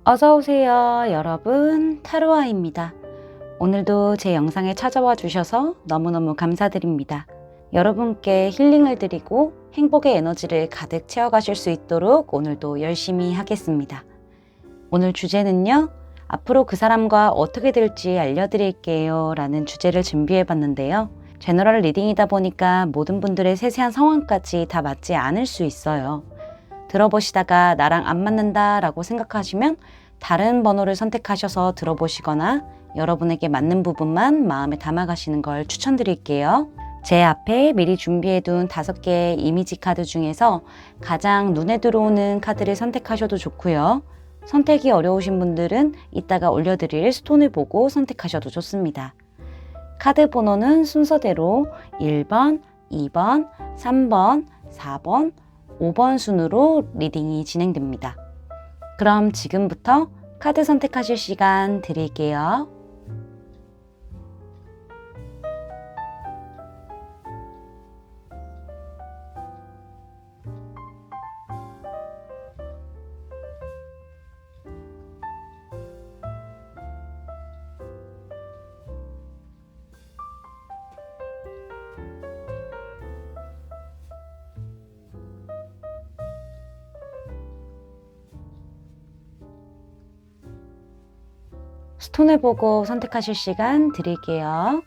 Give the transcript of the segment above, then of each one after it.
어서오세요, 여러분. 타로아입니다. 오늘도 제 영상에 찾아와 주셔서 너무너무 감사드립니다. 여러분께 힐링을 드리고 행복의 에너지를 가득 채워가실 수 있도록 오늘도 열심히 하겠습니다. 오늘 주제는요, 앞으로 그 사람과 어떻게 될지 알려드릴게요 라는 주제를 준비해 봤는데요. 제너럴 리딩이다 보니까 모든 분들의 세세한 상황까지 다 맞지 않을 수 있어요. 들어보시다가 나랑 안 맞는다 라고 생각하시면 다른 번호를 선택하셔서 들어보시거나 여러분에게 맞는 부분만 마음에 담아가시는 걸 추천드릴게요. 제 앞에 미리 준비해둔 5개의 이미지 카드 중에서 가장 눈에 들어오는 카드를 선택하셔도 좋고요. 선택이 어려우신 분들은 이따가 올려드릴 스톤을 보고 선택하셔도 좋습니다. 카드 번호는 순서대로 1번, 2번, 3번, 4번, 5번 순으로 리딩이 진행됩니다. 그럼 지금부터 카드 선택하실 시간 드릴게요. 스톤을 보고 선택하실 시간 드릴게요.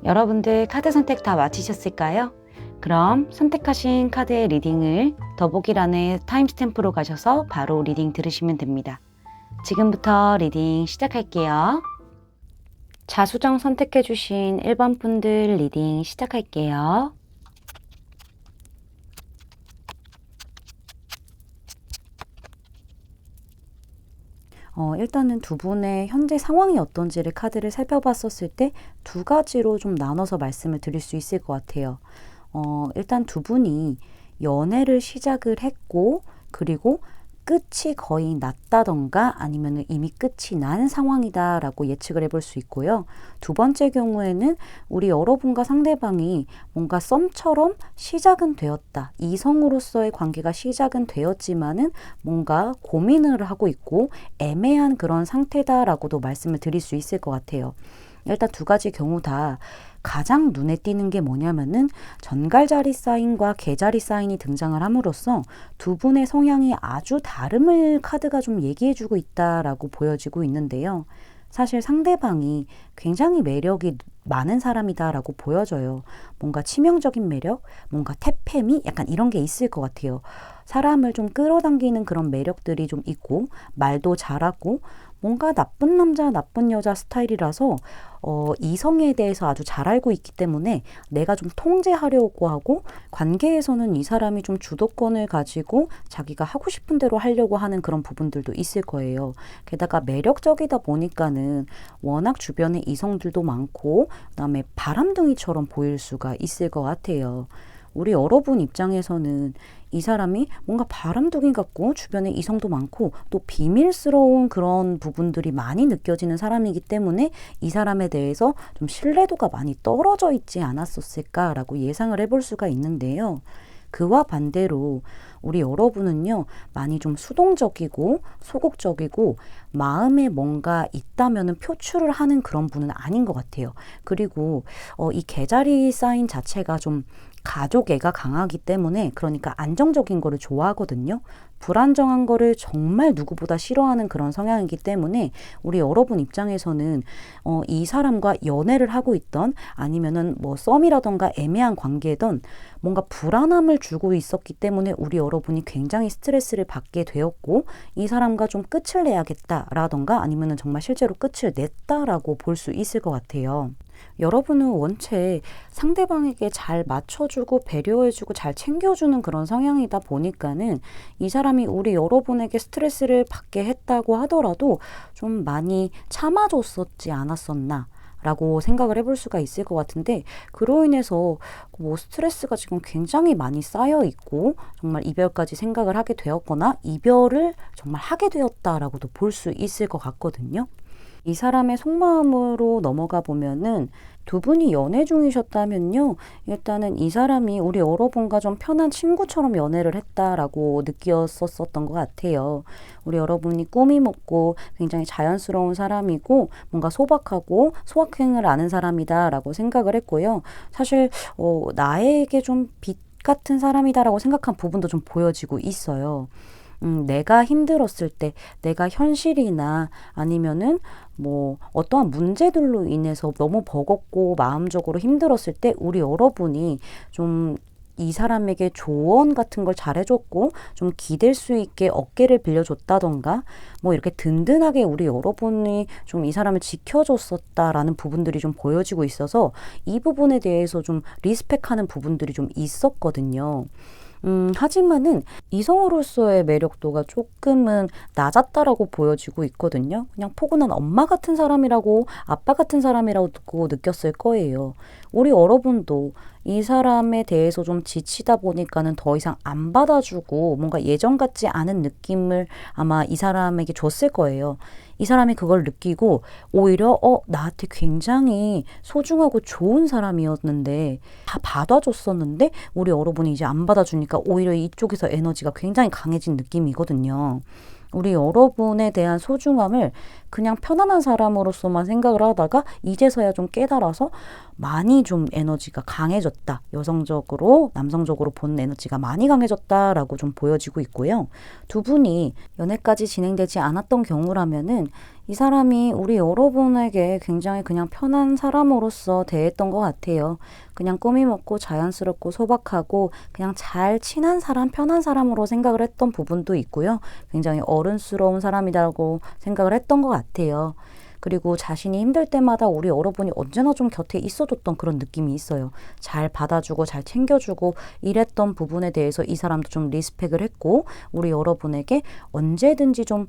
여러분들 카드 선택 다 마치셨을까요? 그럼 선택하신 카드의 리딩을 더보기란에 타임스탬프로 가셔서 바로 리딩 들으시면 됩니다. 지금부터 리딩 시작할게요. 자수정 선택해주신 1번 분들 리딩 시작할게요. 일단은 두 분의 현재 상황이 어떤지를 카드를 살펴봤었을 때 2가지로 좀 나눠서 말씀을 드릴 수 있을 것 같아요. 일단 두 분이 연애를 시작을 했고, 그리고 끝이 거의 났다던가 아니면 이미 끝이 난 상황이다 라고 예측을 해볼 수 있고요. 두 번째 경우에는 우리 여러분과 상대방이 뭔가 썸처럼 시작은 되었다. 이성으로서의 관계가 시작은 되었지만은 뭔가 고민을 하고 있고 애매한 그런 상태다 라고도 말씀을 드릴 수 있을 것 같아요. 일단 2가지 경우 다 가장 눈에 띄는 게 뭐냐면은 전갈자리 사인과 개자리 사인이 등장을 함으로써 두 분의 성향이 아주 다름을 카드가 좀 얘기해주고 있다라고 보여지고 있는데요. 사실 상대방이 굉장히 매력이 많은 사람이다라고 보여져요. 뭔가 치명적인 매력, 뭔가 태페미, 약간 이런 게 있을 것 같아요. 사람을 좀 끌어당기는 그런 매력들이 좀 있고, 말도 잘하고, 뭔가 나쁜 남자, 나쁜 여자 스타일이라서 이성에 대해서 아주 잘 알고 있기 때문에 내가 좀 통제하려고 하고, 관계에서는 이 사람이 좀 주도권을 가지고 자기가 하고 싶은 대로 하려고 하는 그런 부분들도 있을 거예요. 게다가 매력적이다 보니까는 워낙 주변에 이성들도 많고, 그다음에 바람둥이처럼 보일 수가 있을 것 같아요. 우리 여러분 입장에서는 이 사람이 뭔가 바람둥이 같고 주변에 이성도 많고 또 비밀스러운 그런 부분들이 많이 느껴지는 사람이기 때문에 이 사람에 대해서 좀 신뢰도가 많이 떨어져 있지 않았었을까라고 예상을 해볼 수가 있는데요. 그와 반대로 우리 여러분은요, 많이 좀 수동적이고 소극적이고 마음에 뭔가 있다면은 표출을 하는 그런 분은 아닌 것 같아요. 그리고 이 개자리 사인 자체가 좀 가족애가 강하기 때문에, 그러니까 안정적인 거를 좋아하거든요. 불안정한 거를 정말 누구보다 싫어하는 그런 성향이기 때문에 우리 여러분 입장에서는 이 사람과 연애를 하고 있던 아니면은 뭐 썸이라던가 애매한 관계든 뭔가 불안함을 주고 있었기 때문에 우리 여러분이 굉장히 스트레스를 받게 되었고, 이 사람과 좀 끝을 내야겠다라던가 아니면은 정말 실제로 끝을 냈다라고 볼 수 있을 것 같아요. 여러분은 원체 상대방에게 잘 맞춰주고 배려해주고 잘 챙겨주는 그런 성향이다 보니까는 이 사람이 우리 여러분에게 스트레스를 받게 했다고 하더라도 좀 많이 참아줬었지 않았었나 라고 생각을 해볼 수가 있을 것 같은데, 그로 인해서 뭐 스트레스가 지금 굉장히 많이 쌓여 있고 정말 이별까지 생각을 하게 되었거나 이별을 정말 하게 되었다라고도 볼 수 있을 것 같거든요. 이 사람의 속마음으로 넘어가 보면은 두 분이 연애 중이셨다면요. 일단은 이 사람이 우리 여러분과 좀 편한 친구처럼 연애를 했다라고 느꼈었던 것 같아요. 우리 여러분이 꾸미 먹고 굉장히 자연스러운 사람이고 뭔가 소박하고 소확행을 아는 사람이다라고 생각을 했고요. 사실 나에게 좀 빛 같은 사람이다라고 생각한 부분도 좀 보여지고 있어요. 내가 힘들었을 때, 내가 현실이나 아니면은 뭐 어떠한 문제들로 인해서 너무 버겁고 마음적으로 힘들었을 때 우리 여러분이 좀 이 사람에게 조언 같은 걸 잘해줬고 좀 기댈 수 있게 어깨를 빌려줬다던가 뭐 이렇게 든든하게 우리 여러분이 좀 이 사람을 지켜줬었다라는 부분들이 좀 보여지고 있어서 이 부분에 대해서 좀 리스펙하는 부분들이 좀 있었거든요. 하지만은 이성으로서의 매력도가 조금은 낮았다라고 보여지고 있거든요. 그냥 포근한 엄마 같은 사람이라고 아빠 같은 사람이라고 느꼈을 거예요. 우리 여러분도 이 사람에 대해서 좀 지치다 보니까는 더 이상 안 받아주고 뭔가 예전 같지 않은 느낌을 아마 이 사람에게 줬을 거예요. 이 사람이 그걸 느끼고 오히려 나한테 굉장히 소중하고 좋은 사람이었는데 다 받아줬었는데 우리 여러분이 이제 안 받아주니까 오히려 이쪽에서 에너지가 굉장히 강해진 느낌이거든요. 우리 여러분에 대한 소중함을 그냥 편안한 사람으로서만 생각을 하다가 이제서야 좀 깨달아서 많이 좀 에너지가 강해졌다. 여성적으로, 남성적으로 보는 에너지가 많이 강해졌다라고 좀 보여지고 있고요. 두 분이 연애까지 진행되지 않았던 경우라면은 이 사람이 우리 여러분에게 굉장히 그냥 편한 사람으로서 대했던 것 같아요. 그냥 꾸미 먹고 자연스럽고 소박하고 그냥 잘 친한 사람, 편한 사람으로 생각을 했던 부분도 있고요. 굉장히 어른스러운 사람이라고 생각을 했던 것 같아요. 그리고 자신이 힘들 때마다 우리 여러분이 언제나 좀 곁에 있어줬던 그런 느낌이 있어요. 잘 받아주고 잘 챙겨주고 이랬던 부분에 대해서 이 사람도 좀 리스펙을 했고 우리 여러분에게 언제든지 좀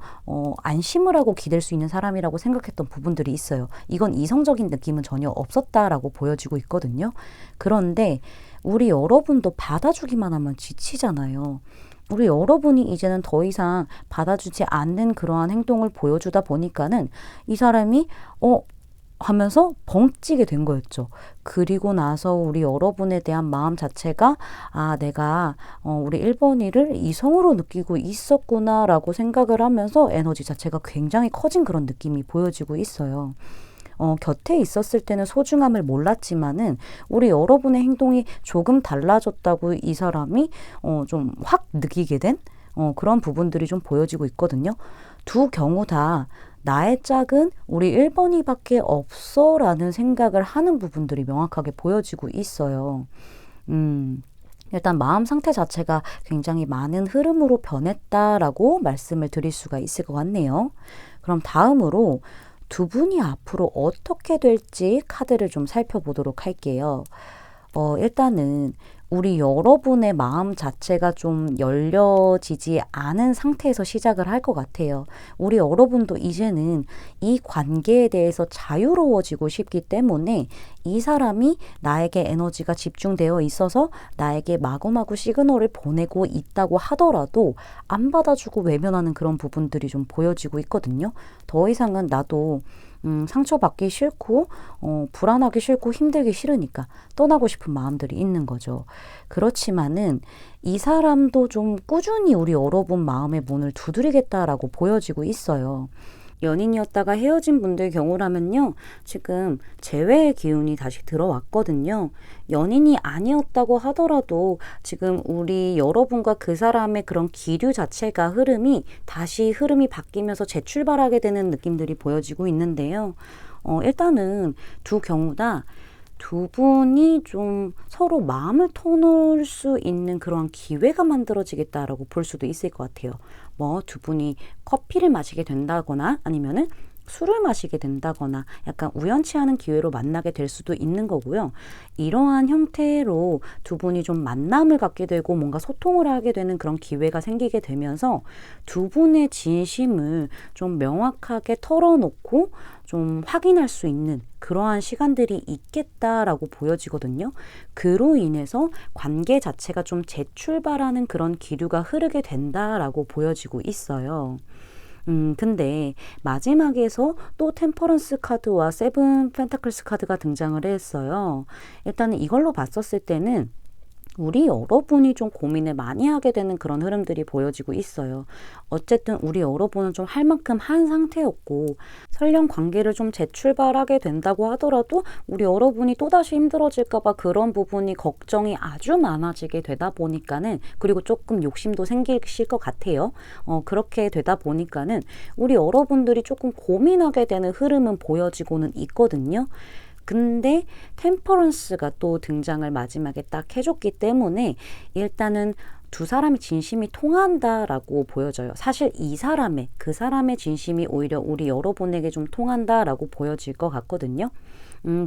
안심을 하고 기댈 수 있는 사람이라고 생각했던 부분들이 있어요. 이건 이성적인 느낌은 전혀 없었다라고 보여지고 있거든요. 그런데 우리 여러분도 받아주기만 하면 지치잖아요. 우리 여러분이 이제는 더 이상 받아주지 않는 그러한 행동을 보여주다 보니까는 이 사람이 하면서 벙찌게 된 거였죠. 그리고 나서 우리 여러분에 대한 마음 자체가 내가 우리 1번이를 이성으로 느끼고 있었구나라고 생각을 하면서 에너지 자체가 굉장히 커진 그런 느낌이 보여지고 있어요. 곁에 있었을 때는 소중함을 몰랐지만은 우리 여러분의 행동이 조금 달라졌다고 이 사람이 좀 확 느끼게 된 그런 부분들이 좀 보여지고 있거든요. 두 경우 다 나의 짝은 우리 1번이밖에 없어 라는 생각을 하는 부분들이 명확하게 보여지고 있어요. 일단 마음 상태 자체가 굉장히 많은 흐름으로 변했다라고 말씀을 드릴 수가 있을 것 같네요. 그럼 다음으로 두 분이 앞으로 어떻게 될지 카드를 좀 살펴보도록 할게요. 일단은 우리 여러분의 마음 자체가 좀 열려지지 않은 상태에서 시작을 할 것 같아요. 우리 여러분도 이제는 이 관계에 대해서 자유로워지고 싶기 때문에 이 사람이 나에게 에너지가 집중되어 있어서 나에게 마구마구 시그널을 보내고 있다고 하더라도 안 받아주고 외면하는 그런 부분들이 좀 보여지고 있거든요. 더 이상은 나도 상처받기 싫고 불안하기 싫고 힘들기 싫으니까 떠나고 싶은 마음들이 있는 거죠. 그렇지만은 이 사람도 좀 꾸준히 우리 여러분 마음의 문을 두드리겠다라고 보여지고 있어요. 연인이었다가 헤어진 분들 경우라면요. 지금 재회의 기운이 다시 들어왔거든요. 연인이 아니었다고 하더라도 지금 우리 여러분과 그 사람의 그런 기류 자체가 다시 흐름이 바뀌면서 재출발하게 되는 느낌들이 보여지고 있는데요. 일단은 두 경우 다 두 분이 좀 서로 마음을 터놓을 수 있는 그런 기회가 만들어지겠다라고 볼 수도 있을 것 같아요. 뭐 두 분이 커피를 마시게 된다거나 아니면은 술을 마시게 된다거나 약간 우연치 않은 기회로 만나게 될 수도 있는 거고요. 이러한 형태로 두 분이 좀 만남을 갖게 되고 뭔가 소통을 하게 되는 그런 기회가 생기게 되면서 두 분의 진심을 좀 명확하게 털어놓고 좀 확인할 수 있는 그러한 시간들이 있겠다라고 보여지거든요. 그로 인해서 관계 자체가 좀 재출발하는 그런 기류가 흐르게 된다라고 보여지고 있어요. 근데 마지막에서 또 템퍼런스 카드와 세븐 펜타클스 카드가 등장을 했어요. 일단은 이걸로 봤었을 때는 우리 여러분이 좀 고민을 많이 하게 되는 그런 흐름들이 보여지고 있어요. 어쨌든 우리 여러분은 좀 할 만큼 한 상태였고, 설령 관계를 좀 재출발하게 된다고 하더라도 우리 여러분이 또다시 힘들어질까봐 그런 부분이 걱정이 아주 많아지게 되다 보니까는, 그리고 조금 욕심도 생기실 것 같아요. 그렇게 되다 보니까는 우리 여러분들이 조금 고민하게 되는 흐름은 보여지고는 있거든요. 근데 템퍼런스가 또 등장을 마지막에 딱 해줬기 때문에 일단은 두 사람의 진심이 통한다라고 보여져요. 사실 그 사람의 진심이 오히려 우리 여러분에게 좀 통한다라고 보여질 것 같거든요.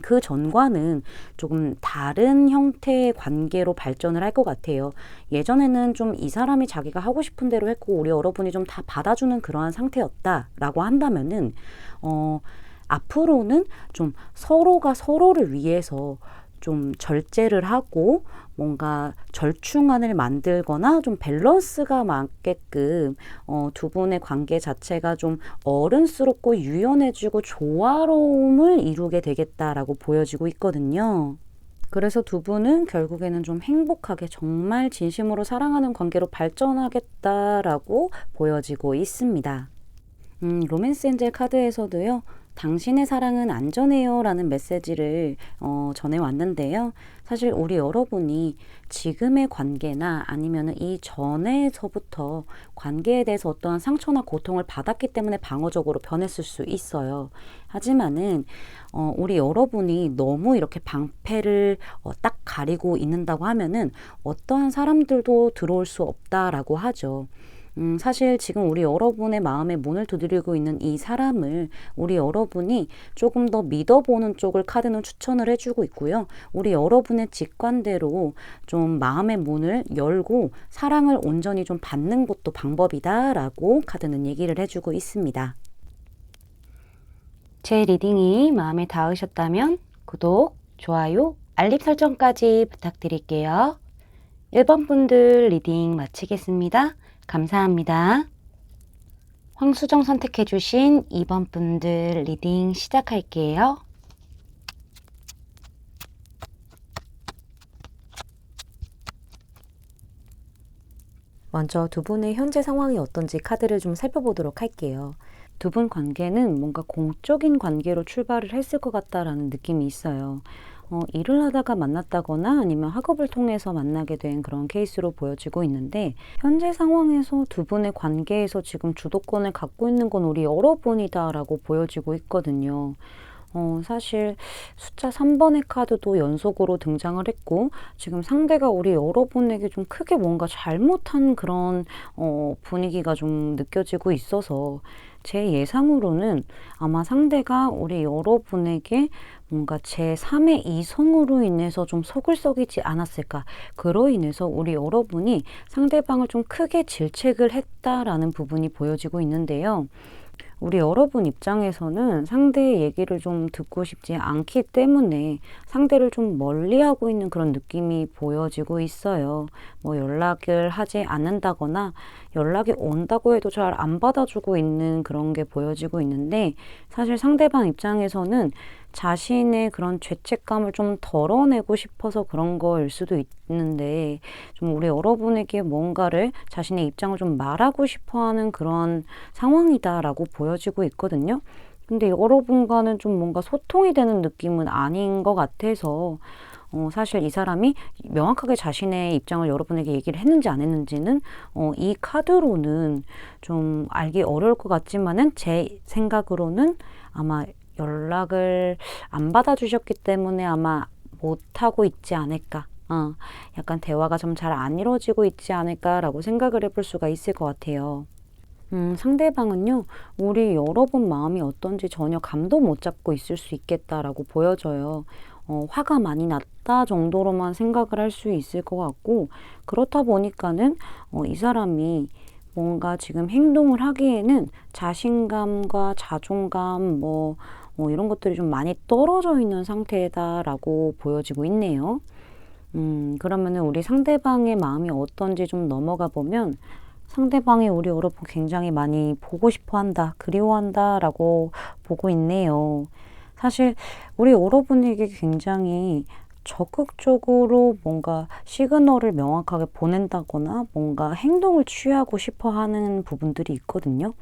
그 전과는 조금 다른 형태의 관계로 발전을 할 것 같아요. 예전에는 좀 이 사람이 자기가 하고 싶은 대로 했고 우리 여러분이 좀 다 받아주는 그러한 상태였다라고 한다면은 앞으로는 좀 서로가 서로를 위해서 좀 절제를 하고 뭔가 절충안을 만들거나 좀 밸런스가 맞게끔 두 분의 관계 자체가 좀 어른스럽고 유연해지고 조화로움을 이루게 되겠다라고 보여지고 있거든요. 그래서 두 분은 결국에는 좀 행복하게 정말 진심으로 사랑하는 관계로 발전하겠다라고 보여지고 있습니다. 로맨스 엔젤 카드에서도요. 당신의 사랑은 안전해요 라는 메시지를 전해왔는데요. 사실 우리 여러분이 지금의 관계나 아니면 이전에서부터 관계에 대해서 어떠한 상처나 고통을 받았기 때문에 방어적으로 변했을 수 있어요. 하지만은 우리 여러분이 너무 이렇게 방패를 딱 가리고 있는다고 하면은 어떠한 사람들도 들어올 수 없다라고 하죠. 사실 지금 우리 여러분의 마음에 문을 두드리고 있는 이 사람을 우리 여러분이 조금 더 믿어보는 쪽을 카드는 추천을 해주고 있고요. 우리 여러분의 직관대로 좀 마음의 문을 열고 사랑을 온전히 좀 받는 것도 방법이다라고 카드는 얘기를 해주고 있습니다. 제 리딩이 마음에 닿으셨다면 구독, 좋아요, 알림 설정까지 부탁드릴게요. 1번 분들 리딩 마치겠습니다. 감사합니다. 황수정 선택해주신 2번 분들 리딩 시작할게요. 먼저 두 분의 현재 상황이 어떤지 카드를 좀 살펴보도록 할게요. 두 분 관계는 뭔가 공적인 관계로 출발을 했을 것 같다라는 느낌이 있어요. 일을 하다가 만났다거나 아니면 학업을 통해서 만나게 된 그런 케이스로 보여지고 있는데, 현재 상황에서 두 분의 관계에서 지금 주도권을 갖고 있는 건 우리 여러분이다라고 보여지고 있거든요. 사실 숫자 3번의 카드도 연속으로 등장을 했고, 지금 상대가 우리 여러분에게 좀 크게 뭔가 잘못한 그런 분위기가 좀 느껴지고 있어서 제 예상으로는 아마 상대가 우리 여러분에게 뭔가 제3의 이성으로 인해서 좀 속을 썩이지 않았을까. 그로 인해서 우리 여러분이 상대방을 좀 크게 질책을 했다라는 부분이 보여지고 있는데요. 우리 여러분 입장에서는 상대의 얘기를 좀 듣고 싶지 않기 때문에 상대를 좀 멀리하고 있는 그런 느낌이 보여지고 있어요. 뭐 연락을 하지 않는다거나 연락이 온다고 해도 잘 안 받아주고 있는 그런 게 보여지고 있는데, 사실 상대방 입장에서는 자신의 그런 죄책감을 좀 덜어내고 싶어서 그런 거일 수도 있는데, 좀 우리 여러분에게 뭔가를 자신의 입장을 좀 말하고 싶어 하는 그런 상황이다라고 보여지고 있거든요. 근데 여러분과는 좀 뭔가 소통이 되는 느낌은 아닌 것 같아서 사실 이 사람이 명확하게 자신의 입장을 여러분에게 얘기를 했는지 안 했는지는 이 카드로는 좀 알기 어려울 것 같지만은 제 생각으로는 아마 연락을 안 받아주셨기 때문에 아마 못하고 있지 않을까. 약간 대화가 좀 잘 안 이루어지고 있지 않을까라고 생각을 해볼 수가 있을 것 같아요. 상대방은요, 우리 여러분 마음이 어떤지 전혀 감도 못 잡고 있을 수 있겠다라고 보여져요. 화가 많이 났다 정도로만 생각을 할 수 있을 것 같고, 그렇다 보니까는 이 사람이 뭔가 지금 행동을 하기에는 자신감과 자존감 이런 것들이 좀 많이 떨어져 있는 상태다라고 보여지고 있네요. 그러면은 우리 상대방의 마음이 어떤지 좀 넘어가 보면, 상대방이 우리 여러분 굉장히 많이 보고 싶어 한다, 그리워한다 라고 보고 있네요. 사실 우리 여러분에게 굉장히 적극적으로 뭔가 시그널을 명확하게 보낸다거나 뭔가 행동을 취하고 싶어 하는 부분들이 있거든요.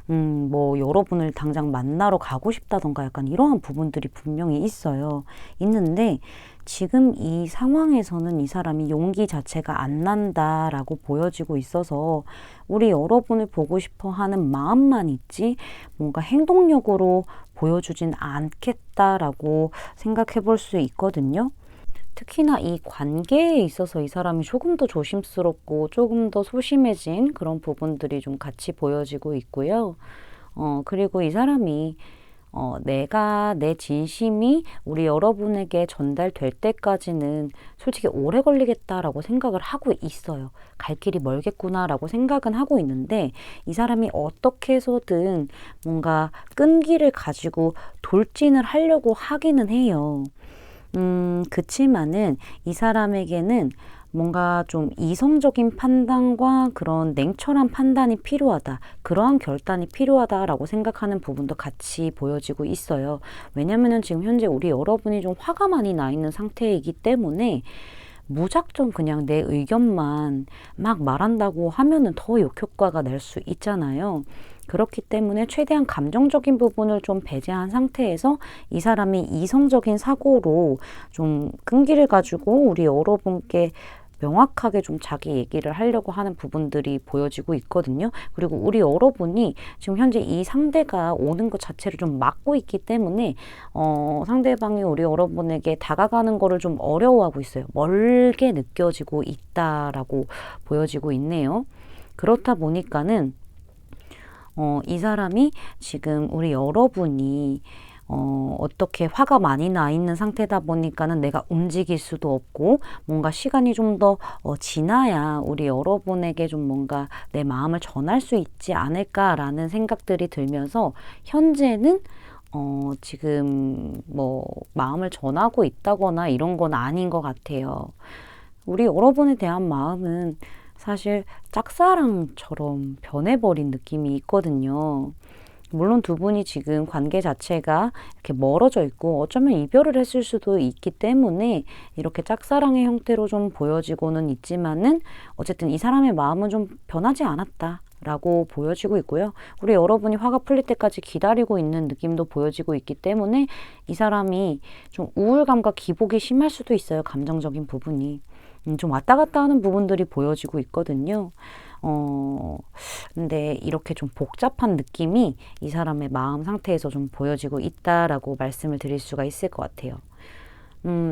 뭐 여러분을 당장 만나러 가고 싶다던가 약간 이러한 부분들이 분명히 있어요. 있는데 지금 이 상황에서는 이 사람이 용기 자체가 안 난다라고 보여지고 있어서 우리 여러분을 보고 싶어 하는 마음만 있지 뭔가 행동력으로 보여주진 않겠다라고 생각해 볼 수 있거든요. 특히나 이 관계에 있어서 이 사람이 조금 더 조심스럽고 조금 더 소심해진 그런 부분들이 좀 같이 보여지고 있고요. 그리고 이 사람이 내가 내 진심이 우리 여러분에게 전달될 때까지는 솔직히 오래 걸리겠다라고 생각을 하고 있어요. 갈 길이 멀겠구나라고 생각은 하고 있는데 이 사람이 어떻게 해서든 뭔가 끈기를 가지고 돌진을 하려고 하기는 해요. 그치만은 이 사람에게는 뭔가 좀 이성적인 판단과 그런 냉철한 판단이 필요하다. 그러한 결단이 필요하다라고 생각하는 부분도 같이 보여지고 있어요. 왜냐면은 지금 현재 우리 여러분이 좀 화가 많이 나 있는 상태이기 때문에 무작정 그냥 내 의견만 막 말한다고 하면은 더 역효과가 날 수 있잖아요. 그렇기 때문에 최대한 감정적인 부분을 좀 배제한 상태에서 이 사람이 이성적인 사고로 좀 끈기를 가지고 우리 여러분께 명확하게 좀 자기 얘기를 하려고 하는 부분들이 보여지고 있거든요. 그리고 우리 여러분이 지금 현재 이 상대가 오는 것 자체를 좀 막고 있기 때문에 상대방이 우리 여러분에게 다가가는 거를 좀 어려워하고 있어요. 멀게 느껴지고 있다라고 보여지고 있네요. 그렇다 보니까는 이 사람이 지금 우리 여러분이 어떻게 화가 많이 나 있는 상태다 보니까는 내가 움직일 수도 없고 뭔가 시간이 좀 더 지나야 우리 여러분에게 좀 뭔가 내 마음을 전할 수 있지 않을까라는 생각들이 들면서 현재는 지금 뭐 마음을 전하고 있다거나 이런 건 아닌 것 같아요. 우리 여러분에 대한 마음은 사실 짝사랑처럼 변해버린 느낌이 있거든요. 물론 두 분이 지금 관계 자체가 이렇게 멀어져 있고 어쩌면 이별을 했을 수도 있기 때문에 이렇게 짝사랑의 형태로 좀 보여지고는 있지만은 어쨌든 이 사람의 마음은 좀 변하지 않았다. 라고 보여지고 있고요. 우리 여러분이 화가 풀릴 때까지 기다리고 있는 느낌도 보여지고 있기 때문에 이 사람이 좀 우울감과 기복이 심할 수도 있어요. 감정적인 부분이. 좀 왔다 갔다 하는 부분들이 보여지고 있거든요. 근데 이렇게 좀 복잡한 느낌이 이 사람의 마음 상태에서 좀 보여지고 있다라고 말씀을 드릴 수가 있을 것 같아요.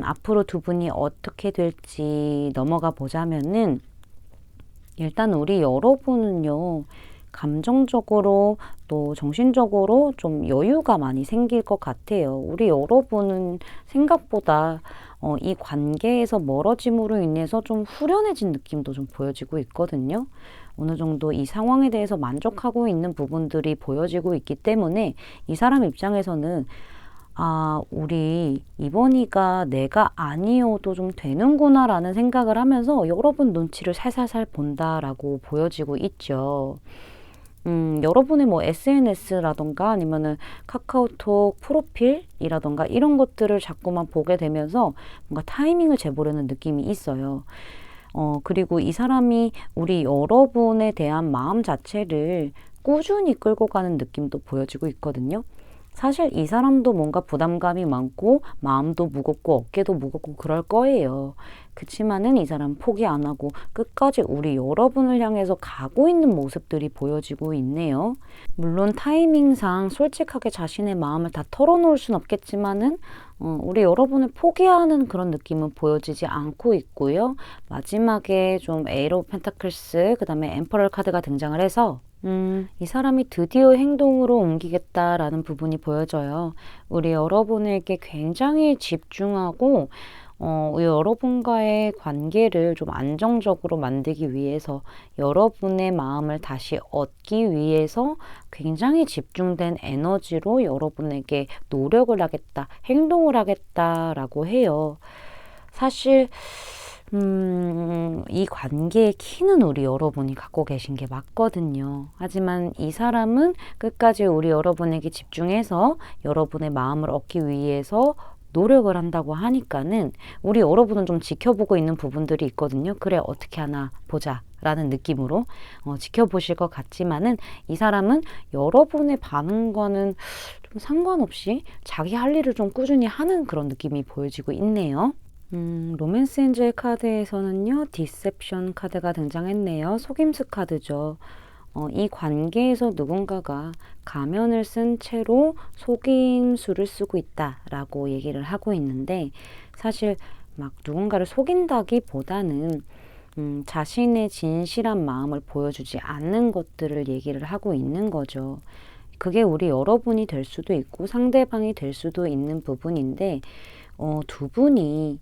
앞으로 두 분이 어떻게 될지 넘어가 보자면은 일단 우리 여러분은요, 감정적으로 또 정신적으로 좀 여유가 많이 생길 것 같아요. 우리 여러분은 생각보다 이 관계에서 멀어짐으로 인해서 좀 후련해진 느낌도 좀 보여지고 있거든요. 어느 정도 이 상황에 대해서 만족하고 있는 부분들이 보여지고 있기 때문에 이 사람 입장에서는 우리 이번이가 내가 아니어도 좀 되는구나 라는 생각을 하면서 여러분 눈치를 살살살 본다라고 보여지고 있죠. 여러분의 뭐 SNS라던가 아니면은 카카오톡 프로필이라던가 이런 것들을 자꾸만 보게 되면서 뭔가 타이밍을 재보려는 느낌이 있어요. 그리고 이 사람이 우리 여러분에 대한 마음 자체를 꾸준히 끌고 가는 느낌도 보여지고 있거든요. 사실 이 사람도 뭔가 부담감이 많고 마음도 무겁고 어깨도 무겁고 그럴 거예요. 그치만은 이 사람 포기 안 하고 끝까지 우리 여러분을 향해서 가고 있는 모습들이 보여지고 있네요. 물론 타이밍상 솔직하게 자신의 마음을 다 털어놓을 순 없겠지만은 우리 여러분을 포기하는 그런 느낌은 보여지지 않고 있고요. 마지막에 좀 에이로 펜타클스 그 다음에 엠퍼럴 카드가 등장을 해서 이 사람이 드디어 행동으로 옮기겠다라는 부분이 보여져요. 우리 여러분에게 굉장히 집중하고 여러분과의 관계를 좀 안정적으로 만들기 위해서 여러분의 마음을 다시 얻기 위해서 굉장히 집중된 에너지로 여러분에게 노력을 하겠다, 행동을 하겠다라고 해요. 사실 이 관계의 키는 우리 여러분이 갖고 계신 게 맞거든요. 하지만 이 사람은 끝까지 우리 여러분에게 집중해서 여러분의 마음을 얻기 위해서 노력을 한다고 하니까는 우리 여러분은 좀 지켜보고 있는 부분들이 있거든요. 그래, 어떻게 하나 보자 라는 느낌으로 지켜보실 것 같지만은 이 사람은 여러분의 반응과는 좀 상관없이 자기 할 일을 좀 꾸준히 하는 그런 느낌이 보여지고 있네요. 로맨스 엔젤 카드에서는요, 디셉션 카드가 등장했네요. 속임수 카드죠. 이 관계에서 누군가가 가면을 쓴 채로 속임수를 쓰고 있다라고 얘기를 하고 있는데, 사실 막 누군가를 속인다기보다는 자신의 진실한 마음을 보여주지 않는 것들을 얘기를 하고 있는 거죠. 그게 우리 여러분이 될 수도 있고 상대방이 될 수도 있는 부분인데, 두 분이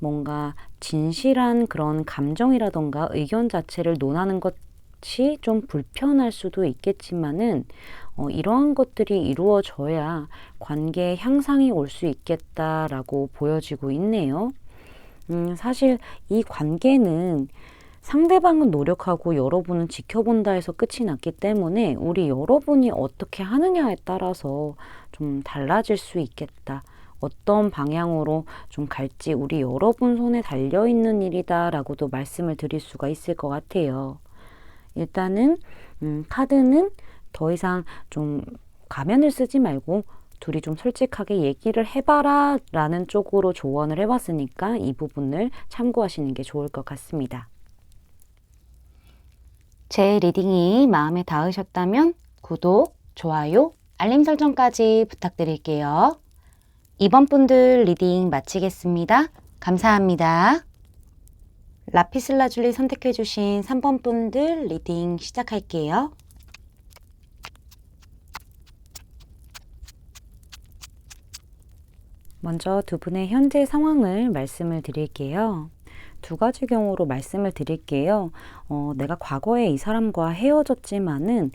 뭔가 진실한 그런 감정이라던가 의견 자체를 논하는 것이 좀 불편할 수도 있겠지만은, 이러한 것들이 이루어져야 관계 향상이 올 수 있겠다라고 보여지고 있네요. 사실 이 관계는 상대방은 노력하고 여러분은 지켜본다 해서 끝이 났기 때문에 우리 여러분이 어떻게 하느냐에 따라서 좀 달라질 수 있겠다. 어떤 방향으로 좀 갈지 우리 여러분 손에 달려있는 일이다라고도 말씀을 드릴 수가 있을 것 같아요. 일단은 카드는 더 이상 좀 가면을 쓰지 말고 둘이 좀 솔직하게 얘기를 해봐라 라는 쪽으로 조언을 해봤으니까 이 부분을 참고하시는 게 좋을 것 같습니다. 제 리딩이 마음에 닿으셨다면 구독, 좋아요, 알림 설정까지 부탁드릴게요. 이번 분들 리딩 마치겠습니다. 감사합니다. 라피슬라줄리 선택해주신 3번 분들 리딩 시작할게요. 먼저 두 분의 현재 상황을 말씀을 드릴게요. 두 가지 경우로 말씀을 드릴게요. 내가 과거에 이 사람과 헤어졌지만은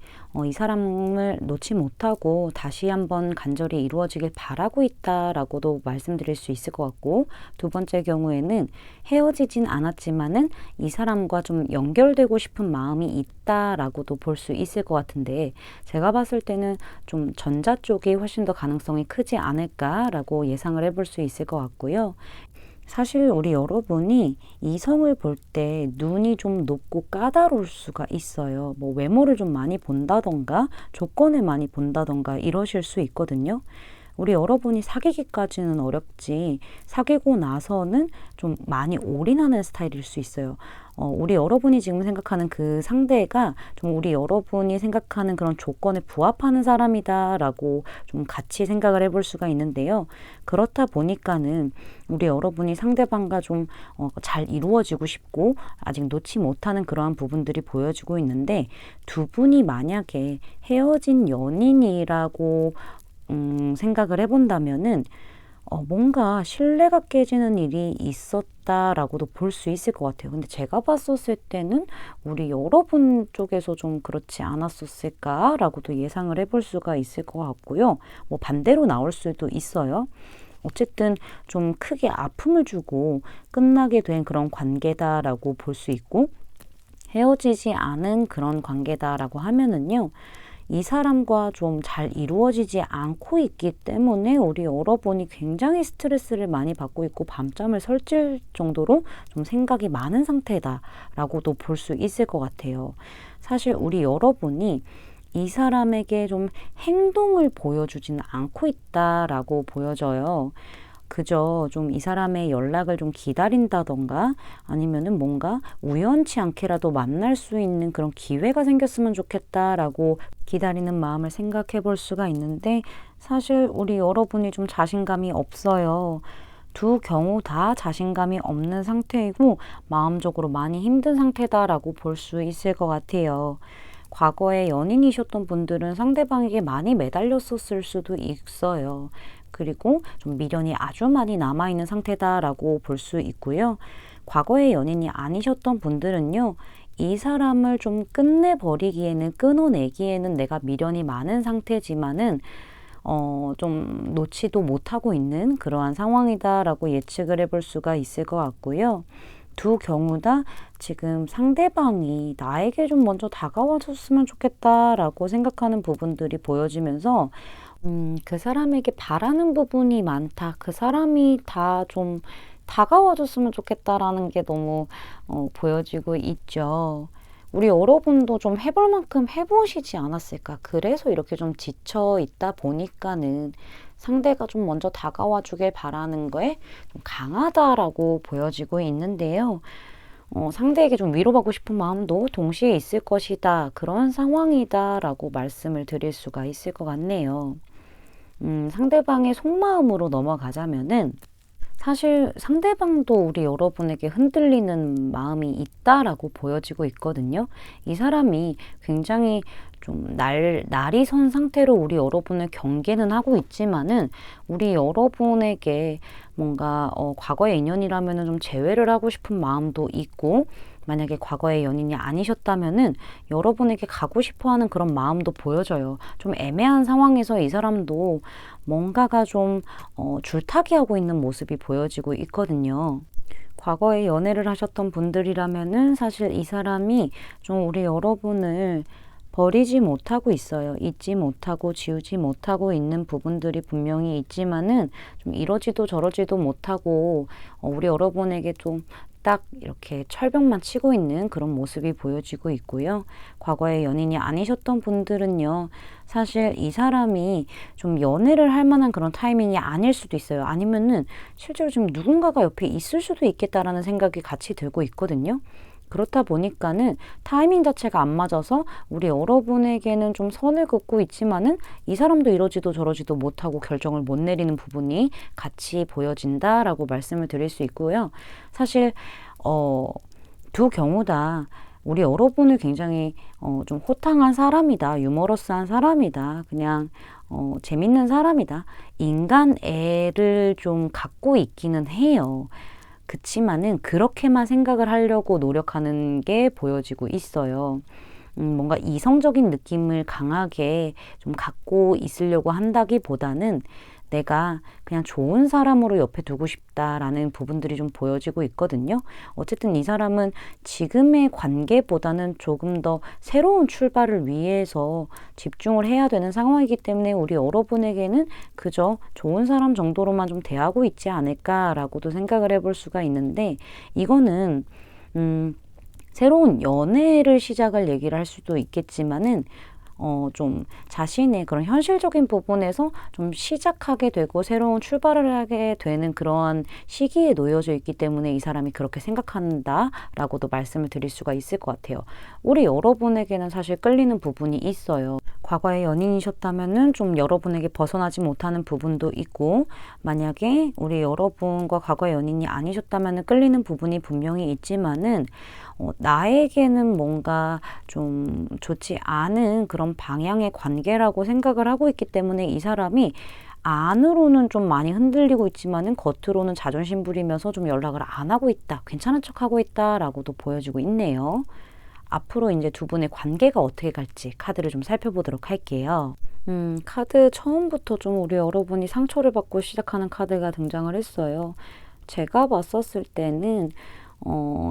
이 사람을 놓지 못하고 다시 한번 간절히 이루어지길 바라고 있다라고도 말씀드릴 수 있을 것 같고, 두 번째 경우에는 헤어지진 않았지만은 이 사람과 좀 연결되고 싶은 마음이 있다라고도 볼 수 있을 것 같은데, 제가 봤을 때는 좀 전자 쪽이 훨씬 더 가능성이 크지 않을까라고 예상을 해볼 수 있을 것 같고요. 사실 우리 여러분이 이성을 볼 때 눈이 좀 높고 까다로울 수가 있어요. 뭐 외모를 좀 많이 본다던가 조건을 많이 본다던가 이러실 수 있거든요. 우리 여러분이 사귀기까지는 어렵지 사귀고 나서는 좀 많이 올인하는 스타일일 수 있어요. 우리 여러분이 지금 생각하는 그 상대가 좀 우리 여러분이 생각하는 그런 조건에 부합하는 사람이다라고 좀 같이 생각을 해볼 수가 있는데요. 그렇다 보니까는 우리 여러분이 상대방과 좀 잘 이루어지고 싶고 아직 놓지 못하는 그러한 부분들이 보여지고 있는데, 두 분이 만약에 헤어진 연인이라고 생각을 해본다면은 뭔가 신뢰가 깨지는 일이 있었다라고도 볼 수 있을 것 같아요. 근데 제가 봤었을 때는 우리 여러분 쪽에서 좀 그렇지 않았었을까라고도 예상을 해볼 수가 있을 것 같고요. 뭐 반대로 나올 수도 있어요. 어쨌든 좀 크게 아픔을 주고 끝나게 된 그런 관계다라고 볼 수 있고, 헤어지지 않은 그런 관계다라고 하면은요, 이 사람과 좀 잘 이루어지지 않고 있기 때문에 우리 여러분이 굉장히 스트레스를 많이 받고 있고 밤잠을 설칠 정도로 좀 생각이 많은 상태다라고도 볼 수 있을 것 같아요. 사실 우리 여러분이 이 사람에게 좀 행동을 보여주지는 않고 있다라고 보여져요. 그저 좀 이 사람의 연락을 좀 기다린다던가 아니면은 뭔가 우연치 않게라도 만날 수 있는 그런 기회가 생겼으면 좋겠다라고 기다리는 마음을 생각해 볼 수가 있는데, 사실 우리 여러분이 좀 자신감이 없어요. 두 경우 다 자신감이 없는 상태이고 마음적으로 많이 힘든 상태다라고 볼 수 있을 것 같아요. 과거에 연인이셨던 분들은 상대방에게 많이 매달렸었을 수도 있어요. 그리고 좀 미련이 아주 많이 남아있는 상태다라고 볼 수 있고요. 과거의 연인이 아니셨던 분들은요, 이 사람을 좀 끝내버리기에는, 끊어내기에는 내가 미련이 많은 상태지만은 좀 놓지도 못하고 있는 그러한 상황이다라고 예측을 해볼 수가 있을 것 같고요. 두 경우 다 지금 상대방이 나에게 좀 먼저 다가와줬으면 좋겠다라고 생각하는 부분들이 보여지면서 그 사람에게 바라는 부분이 많다. 그 사람이 다 좀 다가와줬으면 좋겠다라는 게 너무 보여지고 있죠. 우리 여러분도 좀 해볼 만큼 해보시지 않았을까? 그래서 이렇게 좀 지쳐 있다 보니까는 상대가 좀 먼저 다가와 주길 바라는 거에 좀 강하다라고 보여지고 있는데요. 상대에게 좀 위로받고 싶은 마음도 동시에 있을 것이다. 그런 상황이다라고 말씀을 드릴 수가 있을 것 같네요. 상대방의 속마음으로 넘어가자면은 사실 상대방도 우리 여러분에게 흔들리는 마음이 있다라고 보여지고 있거든요. 이 사람이 굉장히 좀 날이 선 상태로 우리 여러분을 경계는 하고 있지만은 우리 여러분에게 뭔가 과거의 인연이라면은 좀 제외를 하고 싶은 마음도 있고, 만약에 과거의 연인이 아니셨다면은 여러분에게 가고 싶어 하는 그런 마음도 보여져요. 좀 애매한 상황에서 이 사람도 뭔가가 좀 줄타기 하고 있는 모습이 보여지고 있거든요. 과거에 연애를 하셨던 분들이라면은 사실 이 사람이 좀 우리 여러분을 버리지 못하고 있어요. 잊지 못하고 지우지 못하고 있는 부분들이 분명히 있지만은 좀 이러지도 저러지도 못하고 우리 여러분에게 좀 딱 이렇게 철벽만 치고 있는 그런 모습이 보여지고 있고요. 과거에 연인이 아니셨던 분들은요. 사실 이 사람이 좀 연애를 할 만한 그런 타이밍이 아닐 수도 있어요. 아니면은 실제로 좀 누군가가 옆에 있을 수도 있겠다라는 생각이 같이 들고 있거든요. 그렇다 보니까는 타이밍 자체가 안 맞아서 우리 여러분에게는 좀 선을 긋고 있지만은 이 사람도 이러지도 저러지도 못하고 결정을 못 내리는 부분이 같이 보여진다라고 말씀을 드릴 수 있고요. 사실 두 경우 다 우리 여러분을 굉장히 좀 호탕한 사람이다, 유머러스한 사람이다, 그냥 재밌는 사람이다, 인간애를 좀 갖고 있기는 해요. 그치만은 그렇게만 생각을 하려고 노력하는 게 보여지고 있어요. 뭔가 이성적인 느낌을 강하게 좀 갖고 있으려고 한다기보다는 내가 그냥 좋은 사람으로 옆에 두고 싶다라는 부분들이 좀 보여지고 있거든요. 어쨌든 이 사람은 지금의 관계보다는 조금 더 새로운 출발을 위해서 집중을 해야 되는 상황이기 때문에 우리 여러분에게는 그저 좋은 사람 정도로만 좀 대하고 있지 않을까라고도 생각을 해볼 수가 있는데, 이거는 새로운 연애를 시작을 얘기를 할 수도 있겠지만은 좀 자신의 그런 현실적인 부분에서 좀 시작하게 되고 새로운 출발을 하게 되는 그러한 시기에 놓여져 있기 때문에 이 사람이 그렇게 생각한다라고도 말씀을 드릴 수가 있을 것 같아요. 우리 여러분에게는 사실 끌리는 부분이 있어요. 과거의 연인이셨다면은 좀 여러분에게 벗어나지 못하는 부분도 있고, 만약에 우리 여러분과 과거의 연인이 아니셨다면은 끌리는 부분이 분명히 있지만은 나에게는 뭔가 좀 좋지 않은 그런 방향의 관계라고 생각을 하고 있기 때문에 이 사람이 안으로는 좀 많이 흔들리고 있지만은 겉으로는 자존심 부리면서 좀 연락을 안 하고 있다, 괜찮은 척 하고 있다라고도 보여지고 있네요. 앞으로 이제 두 분의 관계가 어떻게 갈지 카드를 좀 살펴보도록 할게요. 카드 처음부터 좀 우리 여러분이 상처를 받고 시작하는 카드가 등장을 했어요. 제가 봤었을 때는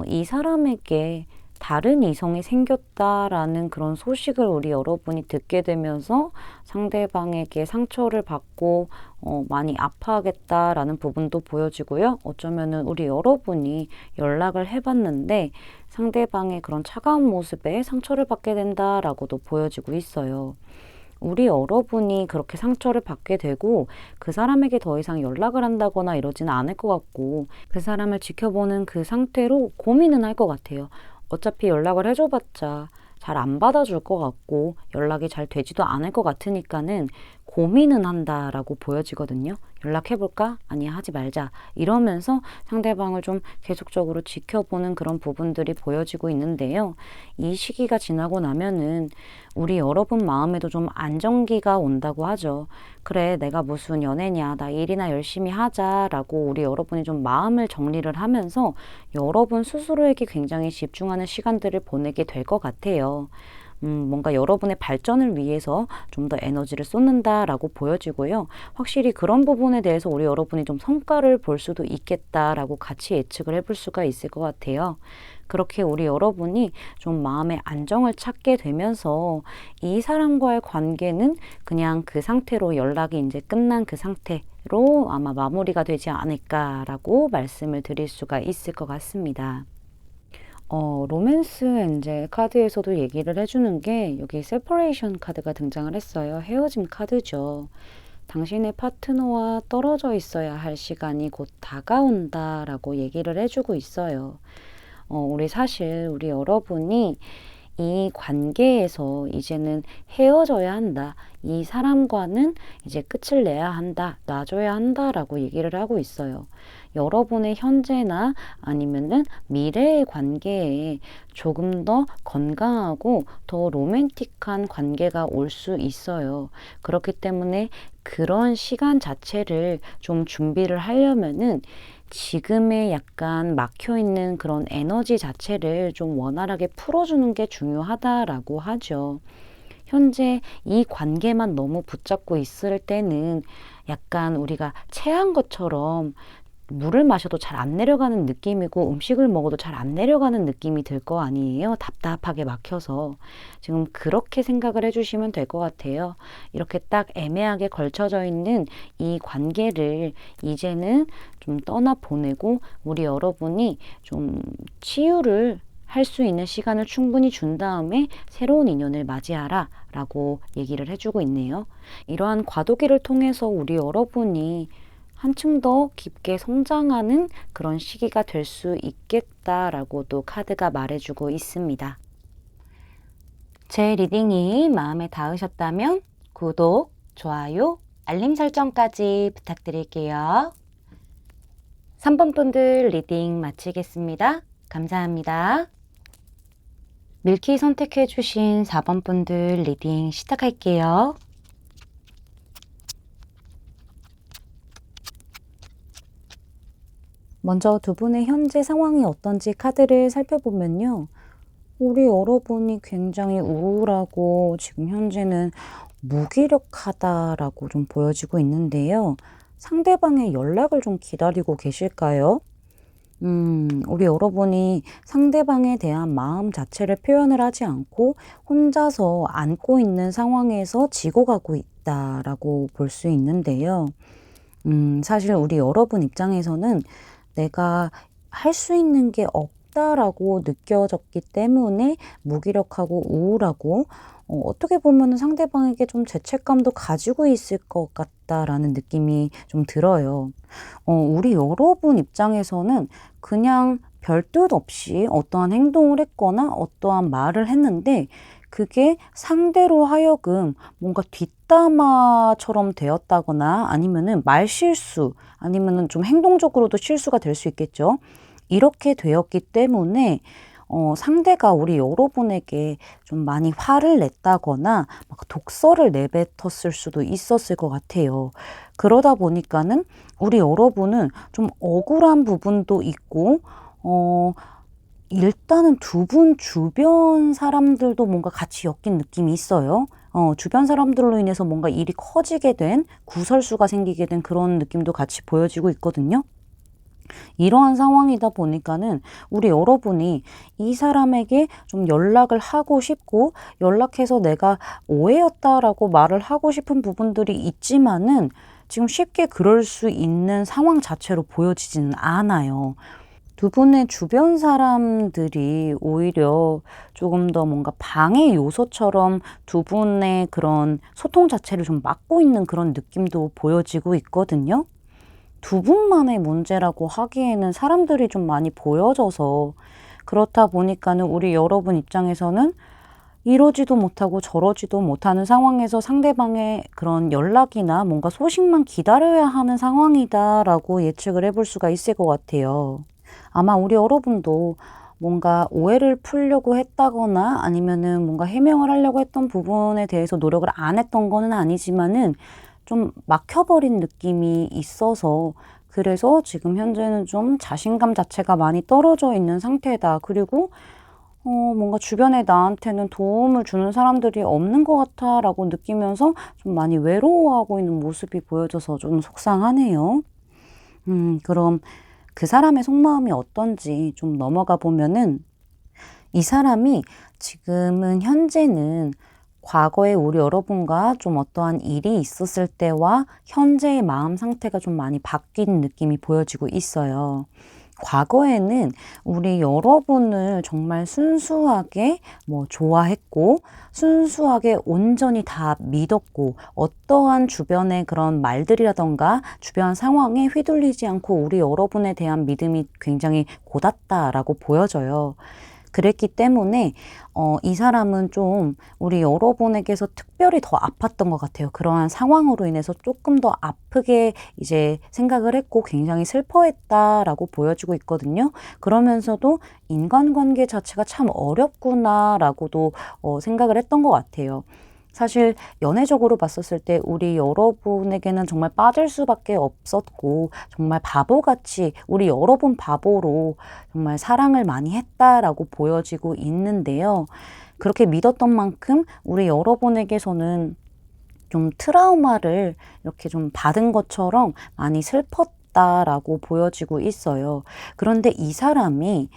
이 사람에게 다른 이성이 생겼다라는 그런 소식을 우리 여러분이 듣게 되면서 상대방에게 상처를 받고 많이 아파하겠다라는 부분도 보여지고요. 어쩌면은 우리 여러분이 연락을 해봤는데 상대방의 그런 차가운 모습에 상처를 받게 된다라고도 보여지고 있어요. 우리 여러분이 그렇게 상처를 받게 되고 그 사람에게 더 이상 연락을 한다거나 이러지는 않을 것 같고, 그 사람을 지켜보는 그 상태로 고민은 할 것 같아요. 어차피 연락을 해줘봤자 잘 안 받아줄 것 같고 연락이 잘 되지도 않을 것 같으니까는 고민은 한다라고 보여지거든요. 연락해볼까? 아니, 하지 말자. 이러면서 상대방을 좀 계속적으로 지켜보는 그런 부분들이 보여지고 있는데요. 이 시기가 지나고 나면은 우리 여러분 마음에도 좀 안정기가 온다고 하죠. 그래, 내가 무슨 연애냐, 나 일이나 열심히 하자라고 우리 여러분이 좀 마음을 정리를 하면서 여러분 스스로에게 굉장히 집중하는 시간들을 보내게 될 것 같아요. 뭔가 여러분의 발전을 위해서 좀 더 에너지를 쏟는다라고 보여지고요. 확실히 그런 부분에 대해서 우리 여러분이 좀 성과를 볼 수도 있겠다라고 같이 예측을 해볼 수가 있을 것 같아요. 그렇게 우리 여러분이 좀 마음의 안정을 찾게 되면서 이 사람과의 관계는 그냥 그 상태로 연락이 이제 끝난 그 상태로 아마 마무리가 되지 않을까라고 말씀을 드릴 수가 있을 것 같습니다. 로맨스 엔젤 카드에서도 얘기를 해주는 게 여기 세퍼레이션 카드가 등장을 했어요. 헤어짐 카드죠. 당신의 파트너와 떨어져 있어야 할 시간이 곧 다가온다라고 얘기를 해주고 있어요. 우리 여러분이 이 관계에서 이제는 헤어져야 한다. 이 사람과는 이제 끝을 내야 한다. 놔줘야 한다라고 얘기를 하고 있어요. 여러분의 현재나 아니면은 미래의 관계에 조금 더 건강하고 더 로맨틱한 관계가 올 수 있어요. 그렇기 때문에 그런 시간 자체를 좀 준비를 하려면은 지금의 약간 막혀있는 그런 에너지 자체를 좀 원활하게 풀어주는 게 중요하다라고 하죠. 현재 이 관계만 너무 붙잡고 있을 때는 약간 우리가 체한 것처럼 물을 마셔도 잘 안 내려가는 느낌이고 음식을 먹어도 잘 안 내려가는 느낌이 들 거 아니에요. 답답하게 막혀서. 지금 그렇게 생각을 해주시면 될 것 같아요. 이렇게 딱 애매하게 걸쳐져 있는 이 관계를 이제는 좀 떠나보내고 우리 여러분이 좀 치유를 할 수 있는 시간을 충분히 준 다음에 새로운 인연을 맞이하라 라고 얘기를 해주고 있네요. 이러한 과도기를 통해서 우리 여러분이 한층 더 깊게 성장하는 그런 시기가 될 수 있겠다라고도 카드가 말해주고 있습니다. 제 리딩이 마음에 닿으셨다면 구독, 좋아요, 알림 설정까지 부탁드릴게요. 3번 분들 리딩 마치겠습니다. 감사합니다. 밀키 선택해주신 4번 분들 리딩 시작할게요. 먼저 두 분의 현재 상황이 어떤지 카드를 살펴보면요. 우리 여러분이 굉장히 우울하고 지금 현재는 무기력하다라고 좀 보여지고 있는데요. 상대방의 연락을 좀 기다리고 계실까요? 우리 여러분이 상대방에 대한 마음 자체를 표현을 하지 않고 혼자서 안고 있는 상황에서 지고 가고 있다라고 볼 수 있는데요. 사실 우리 여러분 입장에서는 내가 할 수 있는 게 없다라고 느껴졌기 때문에 무기력하고 우울하고 어떻게 보면 상대방에게 좀 죄책감도 가지고 있을 것 같다라는 느낌이 좀 들어요. 우리 여러분 입장에서는 그냥 별뜻 없이 어떠한 행동을 했거나 어떠한 말을 했는데 그게 상대로 하여금 뭔가 뒷담화처럼 되었다거나 아니면은 말실수 아니면은 좀 행동적으로도 실수가 될 수 있겠죠. 이렇게 되었기 때문에 상대가 우리 여러분에게 좀 많이 화를 냈다거나 막 독설을 내뱉었을 수도 있었을 것 같아요. 그러다 보니까는 우리 여러분은 좀 억울한 부분도 있고 일단은 두 분 주변 사람들도 뭔가 같이 엮인 느낌이 있어요. 주변 사람들로 인해서 뭔가 일이 커지게 된 구설수가 생기게 된 그런 느낌도 같이 보여지고 있거든요. 이러한 상황이다 보니까는 우리 여러분이 이 사람에게 좀 연락을 하고 싶고 연락해서 내가 오해였다라고 말을 하고 싶은 부분들이 있지만은 지금 쉽게 그럴 수 있는 상황 자체로 보여지지는 않아요. 두 분의 주변 사람들이 오히려 조금 더 뭔가 방해 요소처럼 두 분의 그런 소통 자체를 좀 막고 있는 그런 느낌도 보여지고 있거든요. 두 분만의 문제라고 하기에는 사람들이 좀 많이 보여져서 그렇다 보니까는 우리 여러분 입장에서는 이러지도 못하고 저러지도 못하는 상황에서 상대방의 그런 연락이나 뭔가 소식만 기다려야 하는 상황이다라고 예측을 해볼 수가 있을 것 같아요. 아마 우리 여러분도 뭔가 오해를 풀려고 했다거나 아니면은 뭔가 해명을 하려고 했던 부분에 대해서 노력을 안 했던 거는 아니지만은 좀 막혀버린 느낌이 있어서 그래서 지금 현재는 좀 자신감 자체가 많이 떨어져 있는 상태다. 그리고 뭔가 주변에 나한테는 도움을 주는 사람들이 없는 것 같아 라고 느끼면서 좀 많이 외로워하고 있는 모습이 보여져서 좀 속상하네요. 그럼 그 사람의 속마음이 어떤지 좀 넘어가 보면은 이 사람이 지금은 현재는 과거에 우리 여러분과 좀 어떠한 일이 있었을 때와 현재의 마음 상태가 좀 많이 바뀐 느낌이 보여지고 있어요. 과거에는 우리 여러분을 정말 순수하게 좋아했고, 순수하게 온전히 다 믿었고, 어떠한 주변의 그런 말들이라던가 주변 상황에 휘둘리지 않고 우리 여러분에 대한 믿음이 굉장히 곧았다라고 보여져요. 그랬기 때문에 이 사람은 좀 우리 여러분에게서 특별히 더 아팠던 것 같아요. 그러한 상황으로 인해서 조금 더 아프게 이제 생각을 했고 굉장히 슬퍼했다라고 보여지고 있거든요. 그러면서도 인간관계 자체가 참 어렵구나라고도 생각을 했던 것 같아요. 사실 연애적으로 봤었을 때 우리 여러분에게는 정말 빠질 수밖에 없었고 정말 바보같이 우리 여러분 바보로 정말 사랑을 많이 했다라고 보여지고 있는데요. 그렇게 믿었던 만큼 우리 여러분에게서는 좀 트라우마를 이렇게 좀 받은 것처럼 많이 슬펐다라고 보여지고 있어요. 그런데 이 사람이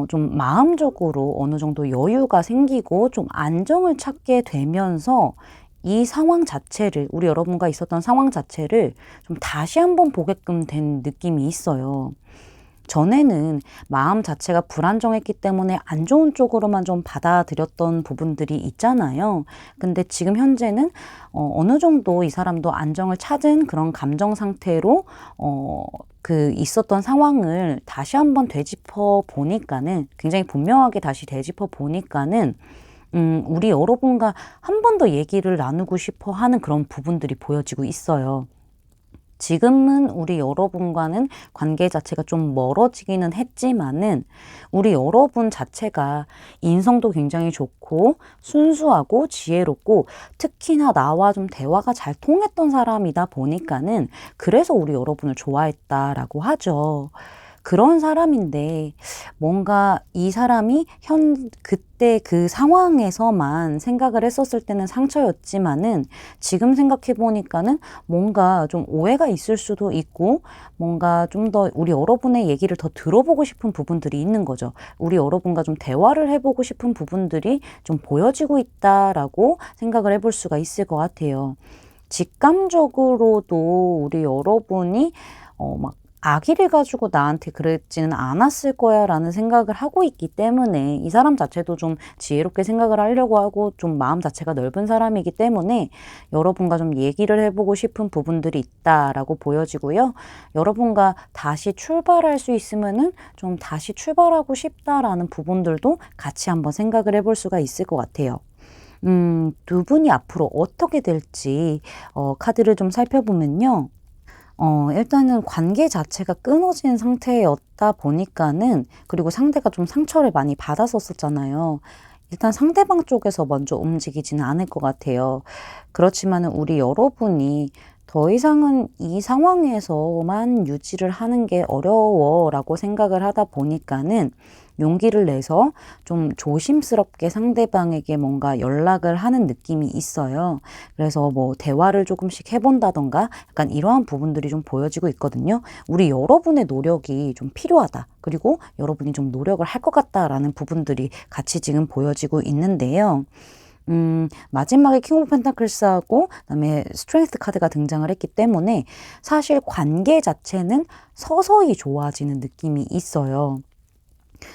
좀 마음적으로 어느 정도 여유가 생기고 좀 안정을 찾게 되면서 이 상황 자체를, 우리 여러분과 있었던 상황 자체를 좀 다시 한번 보게끔 된 느낌이 있어요. 전에는 마음 자체가 불안정했기 때문에 안 좋은 쪽으로만 좀 받아들였던 부분들이 있잖아요. 근데 지금 현재는 어느 정도 이 사람도 안정을 찾은 그런 감정 상태로 그 있었던 상황을 다시 한번 되짚어 보니까는 굉장히 분명하게 다시 되짚어 보니까는 우리 여러분과 한 번 더 얘기를 나누고 싶어 하는 그런 부분들이 보여지고 있어요. 지금은 우리 여러분과는 관계 자체가 좀 멀어지기는 했지만은 우리 여러분 자체가 인성도 굉장히 좋고 순수하고 지혜롭고 특히나 나와 좀 대화가 잘 통했던 사람이다 보니까는 그래서 우리 여러분을 좋아했다라고 하죠. 그런 사람인데 뭔가 이 사람이 그때 그 상황에서만 생각을 했었을 때는 상처였지만은 지금 생각해 보니까는 뭔가 좀 오해가 있을 수도 있고 뭔가 좀 더 우리 여러분의 얘기를 더 들어보고 싶은 부분들이 있는 거죠. 우리 여러분과 좀 대화를 해보고 싶은 부분들이 좀 보여지고 있다라고 생각을 해볼 수가 있을 것 같아요. 직감적으로도 우리 여러분이 막 아기를 가지고 나한테 그랬지는 않았을 거야 라는 생각을 하고 있기 때문에 이 사람 자체도 좀 지혜롭게 생각을 하려고 하고 좀 마음 자체가 넓은 사람이기 때문에 여러분과 좀 얘기를 해보고 싶은 부분들이 있다라고 보여지고요. 여러분과 다시 출발할 수 있으면은 좀 다시 출발하고 싶다라는 부분들도 같이 한번 생각을 해볼 수가 있을 것 같아요. 두 분이 앞으로 어떻게 될지 카드를 좀 살펴보면요. 일단은 관계 자체가 끊어진 상태였다 보니까는 그리고 상대가 좀 상처를 많이 받았었잖아요. 일단 상대방 쪽에서 먼저 움직이지는 않을 것 같아요. 그렇지만은 우리 여러분이 더 이상은 이 상황에서만 유지를 하는 게 어려워라고 생각을 하다 보니까는 용기를 내서 좀 조심스럽게 상대방에게 뭔가 연락을 하는 느낌이 있어요. 그래서 대화를 조금씩 해본다던가 약간 이러한 부분들이 좀 보여지고 있거든요. 우리 여러분의 노력이 좀 필요하다. 그리고 여러분이 좀 노력을 할 것 같다라는 부분들이 같이 지금 보여지고 있는데요. 마지막에 킹 오브 펜타클스하고 그다음에 스트렝스 카드가 등장을 했기 때문에 사실 관계 자체는 서서히 좋아지는 느낌이 있어요.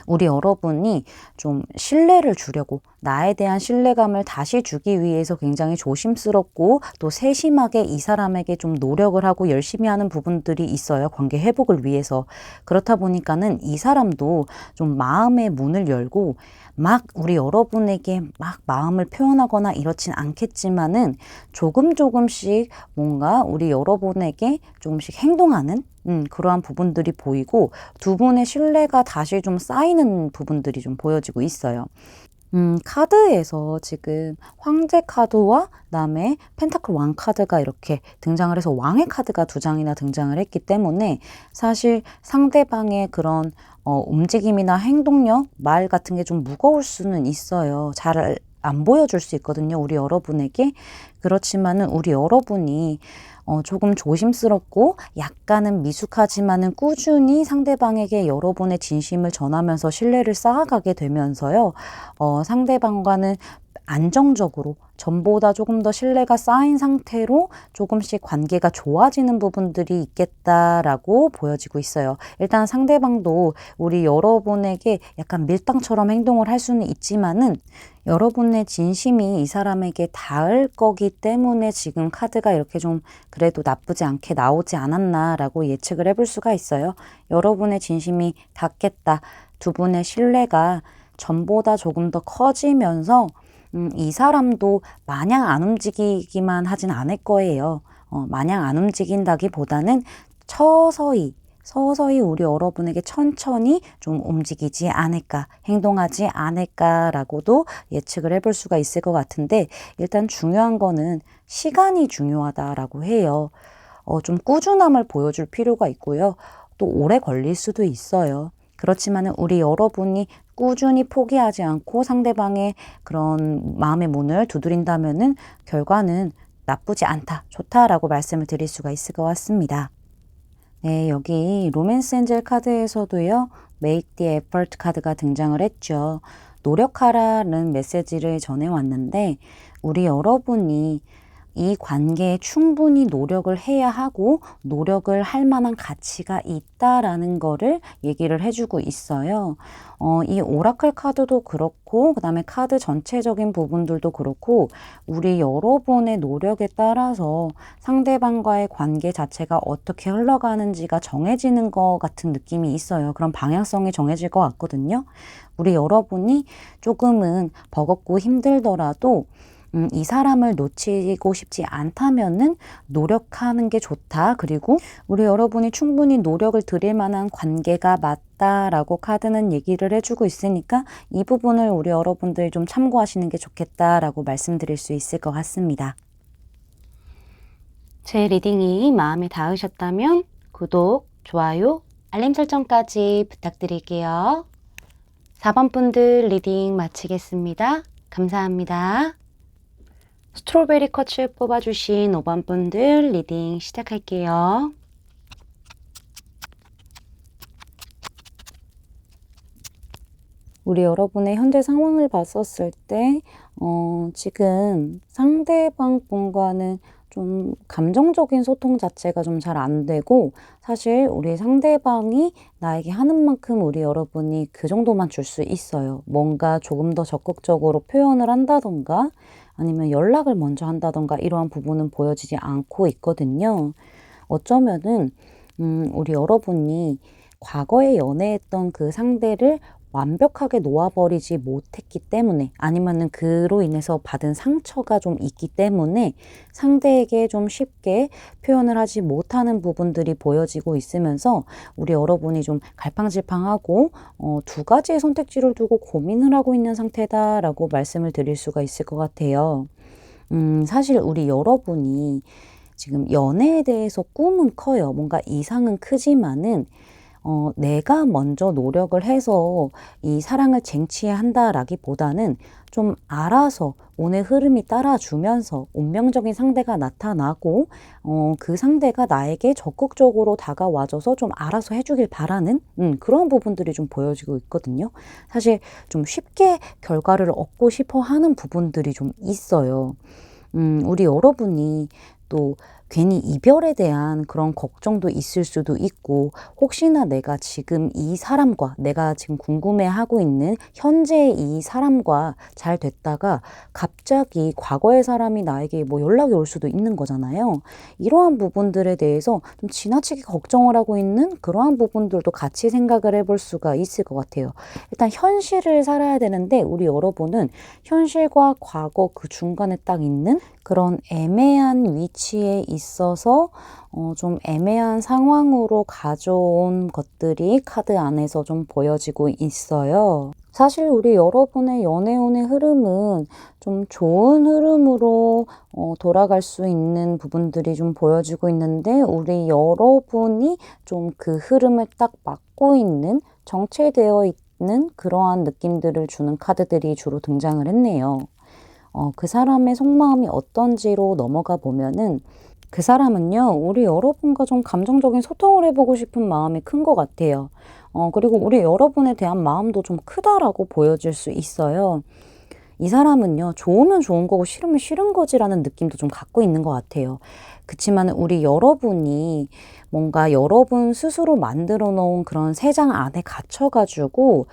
우리 여러분이 좀 신뢰를 주려고 나에 대한 신뢰감을 다시 주기 위해서 굉장히 조심스럽고 또 세심하게 이 사람에게 좀 노력을 하고 열심히 하는 부분들이 있어요. 관계 회복을 위해서. 그렇다 보니까는 이 사람도 좀 마음의 문을 열고 막 우리 여러분에게 막 마음을 표현하거나 이렇진 않겠지만은 조금씩 뭔가 우리 여러분에게 조금씩 행동하는 그러한 부분들이 보이고 두 분의 신뢰가 다시 좀 쌓이는 부분들이 좀 보여지고 있어요. 카드에서 지금 황제 카드와 그다음에 펜타클 왕 카드가 이렇게 등장을 해서 왕의 카드가 두 장이나 등장을 했기 때문에 사실 상대방의 그런 움직임이나 행동력, 말 같은 게 좀 무거울 수는 있어요. 잘 안 보여줄 수 있거든요, 우리 여러분에게. 그렇지만은 우리 여러분이 조금 조심스럽고 약간은 미숙하지만은 꾸준히 상대방에게 여러분의 진심을 전하면서 신뢰를 쌓아가게 되면서요. 상대방과는 안정적으로 전보다 조금 더 신뢰가 쌓인 상태로 조금씩 관계가 좋아지는 부분들이 있겠다라고 보여지고 있어요. 일단 상대방도 우리 여러분에게 약간 밀당처럼 행동을 할 수는 있지만은 여러분의 진심이 이 사람에게 닿을 거기 때문에 지금 카드가 이렇게 좀 그래도 나쁘지 않게 나오지 않았나라고 예측을 해볼 수가 있어요. 여러분의 진심이 닿겠다. 두 분의 신뢰가 전보다 조금 더 커지면서 이 사람도 마냥 안 움직이기만 하진 않을 거예요. 마냥 안 움직인다기보다는 서서히 우리 여러분에게 천천히 좀 움직이지 않을까, 행동하지 않을까라고도 예측을 해볼 수가 있을 것 같은데, 일단 중요한 거는 시간이 중요하다라고 해요. 좀 꾸준함을 보여줄 필요가 있고요. 또 오래 걸릴 수도 있어요. 그렇지만 우리 여러분이 꾸준히 포기하지 않고 상대방의 그런 마음의 문을 두드린다면은 결과는 나쁘지 않다, 좋다라고 말씀을 드릴 수가 있을 것 같습니다. 네, 여기 로맨스 엔젤 카드에서도요, Make the effort 카드가 등장을 했죠. 노력하라는 메시지를 전해왔는데, 우리 여러분이 이 관계에 충분히 노력을 해야 하고 노력을 할 만한 가치가 있다라는 거를 얘기를 해주고 있어요. 이 오라클 카드도 그렇고 그다음에 카드 전체적인 부분들도 그렇고 우리 여러분의 노력에 따라서 상대방과의 관계 자체가 어떻게 흘러가는지가 정해지는 것 같은 느낌이 있어요. 그런 방향성이 정해질 것 같거든요. 우리 여러분이 조금은 버겁고 힘들더라도 이 사람을 놓치고 싶지 않다면은 노력하는 게 좋다. 그리고 우리 여러분이 충분히 노력을 들일 만한 관계가 맞다라고 카드는 얘기를 해주고 있으니까 이 부분을 우리 여러분들 좀 참고하시는 게 좋겠다라고 말씀드릴 수 있을 것 같습니다. 제 리딩이 마음에 닿으셨다면 구독, 좋아요, 알림 설정까지 부탁드릴게요. 4번 분들 리딩 마치겠습니다. 감사합니다. 스트로베리 컷을 뽑아주신 5번 분들 리딩 시작할게요. 우리 여러분의 현재 상황을 봤었을 때 지금 상대방 분과는 좀 감정적인 소통 자체가 좀 잘 안 되고 사실 우리 상대방이 나에게 하는 만큼 우리 여러분이 그 정도만 줄 수 있어요. 뭔가 조금 더 적극적으로 표현을 한다던가 아니면 연락을 먼저 한다던가 이러한 부분은 보여지지 않고 있거든요. 어쩌면은 우리 여러분이 과거에 연애했던 그 상대를 완벽하게 놓아버리지 못했기 때문에 아니면은 그로 인해서 받은 상처가 좀 있기 때문에 상대에게 좀 쉽게 표현을 하지 못하는 부분들이 보여지고 있으면서 우리 여러분이 좀 갈팡질팡하고 두 가지의 선택지를 두고 고민을 하고 있는 상태다라고 말씀을 드릴 수가 있을 것 같아요. 사실 우리 여러분이 지금 연애에 대해서 꿈은 커요. 뭔가 이상은 크지만은 내가 먼저 노력을 해서 이 사랑을 쟁취한다라기보다는 좀 알아서 운의 흐름이 따라주면서 운명적인 상대가 나타나고 그 상대가 나에게 적극적으로 다가와줘서 좀 알아서 해주길 바라는 그런 부분들이 좀 보여지고 있거든요. 사실 좀 쉽게 결과를 얻고 싶어 하는 부분들이 좀 있어요. 우리 여러분이 또 괜히 이별에 대한 그런 걱정도 있을 수도 있고 혹시나 내가 지금 이 사람과 내가 지금 궁금해하고 있는 현재 이 사람과 잘 됐다가 갑자기 과거의 사람이 나에게 뭐 연락이 올 수도 있는 거잖아요. 이러한 부분들에 대해서 좀 지나치게 걱정을 하고 있는 그러한 부분들도 같이 생각을 해볼 수가 있을 것 같아요. 일단 현실을 살아야 되는데 우리 여러분은 현실과 과거 그 중간에 딱 있는 그런 애매한 위치에 있어서 좀 애매한 상황으로 가져온 것들이 카드 안에서 좀 보여지고 있어요. 사실 우리 여러분의 연애운의 흐름은 좀 좋은 흐름으로 돌아갈 수 있는 부분들이 좀 보여지고 있는데 우리 여러분이 좀 그 흐름을 딱 막고 있는 정체되어 있는 그러한 느낌들을 주는 카드들이 주로 등장을 했네요. 그 사람의 속마음이 어떤지로 넘어가 보면은 그 사람은요, 우리 여러분과 좀 감정적인 소통을 해보고 싶은 마음이 큰 것 같아요. 그리고 우리 여러분에 대한 마음도 좀 크다라고 보여질 수 있어요. 이 사람은요, 좋으면 좋은 거고 싫으면 싫은 거지라는 느낌도 좀 갖고 있는 것 같아요. 그치만 우리 여러분이 뭔가 여러분 스스로 만들어 놓은 그런 세 장 안에 갇혀가지고,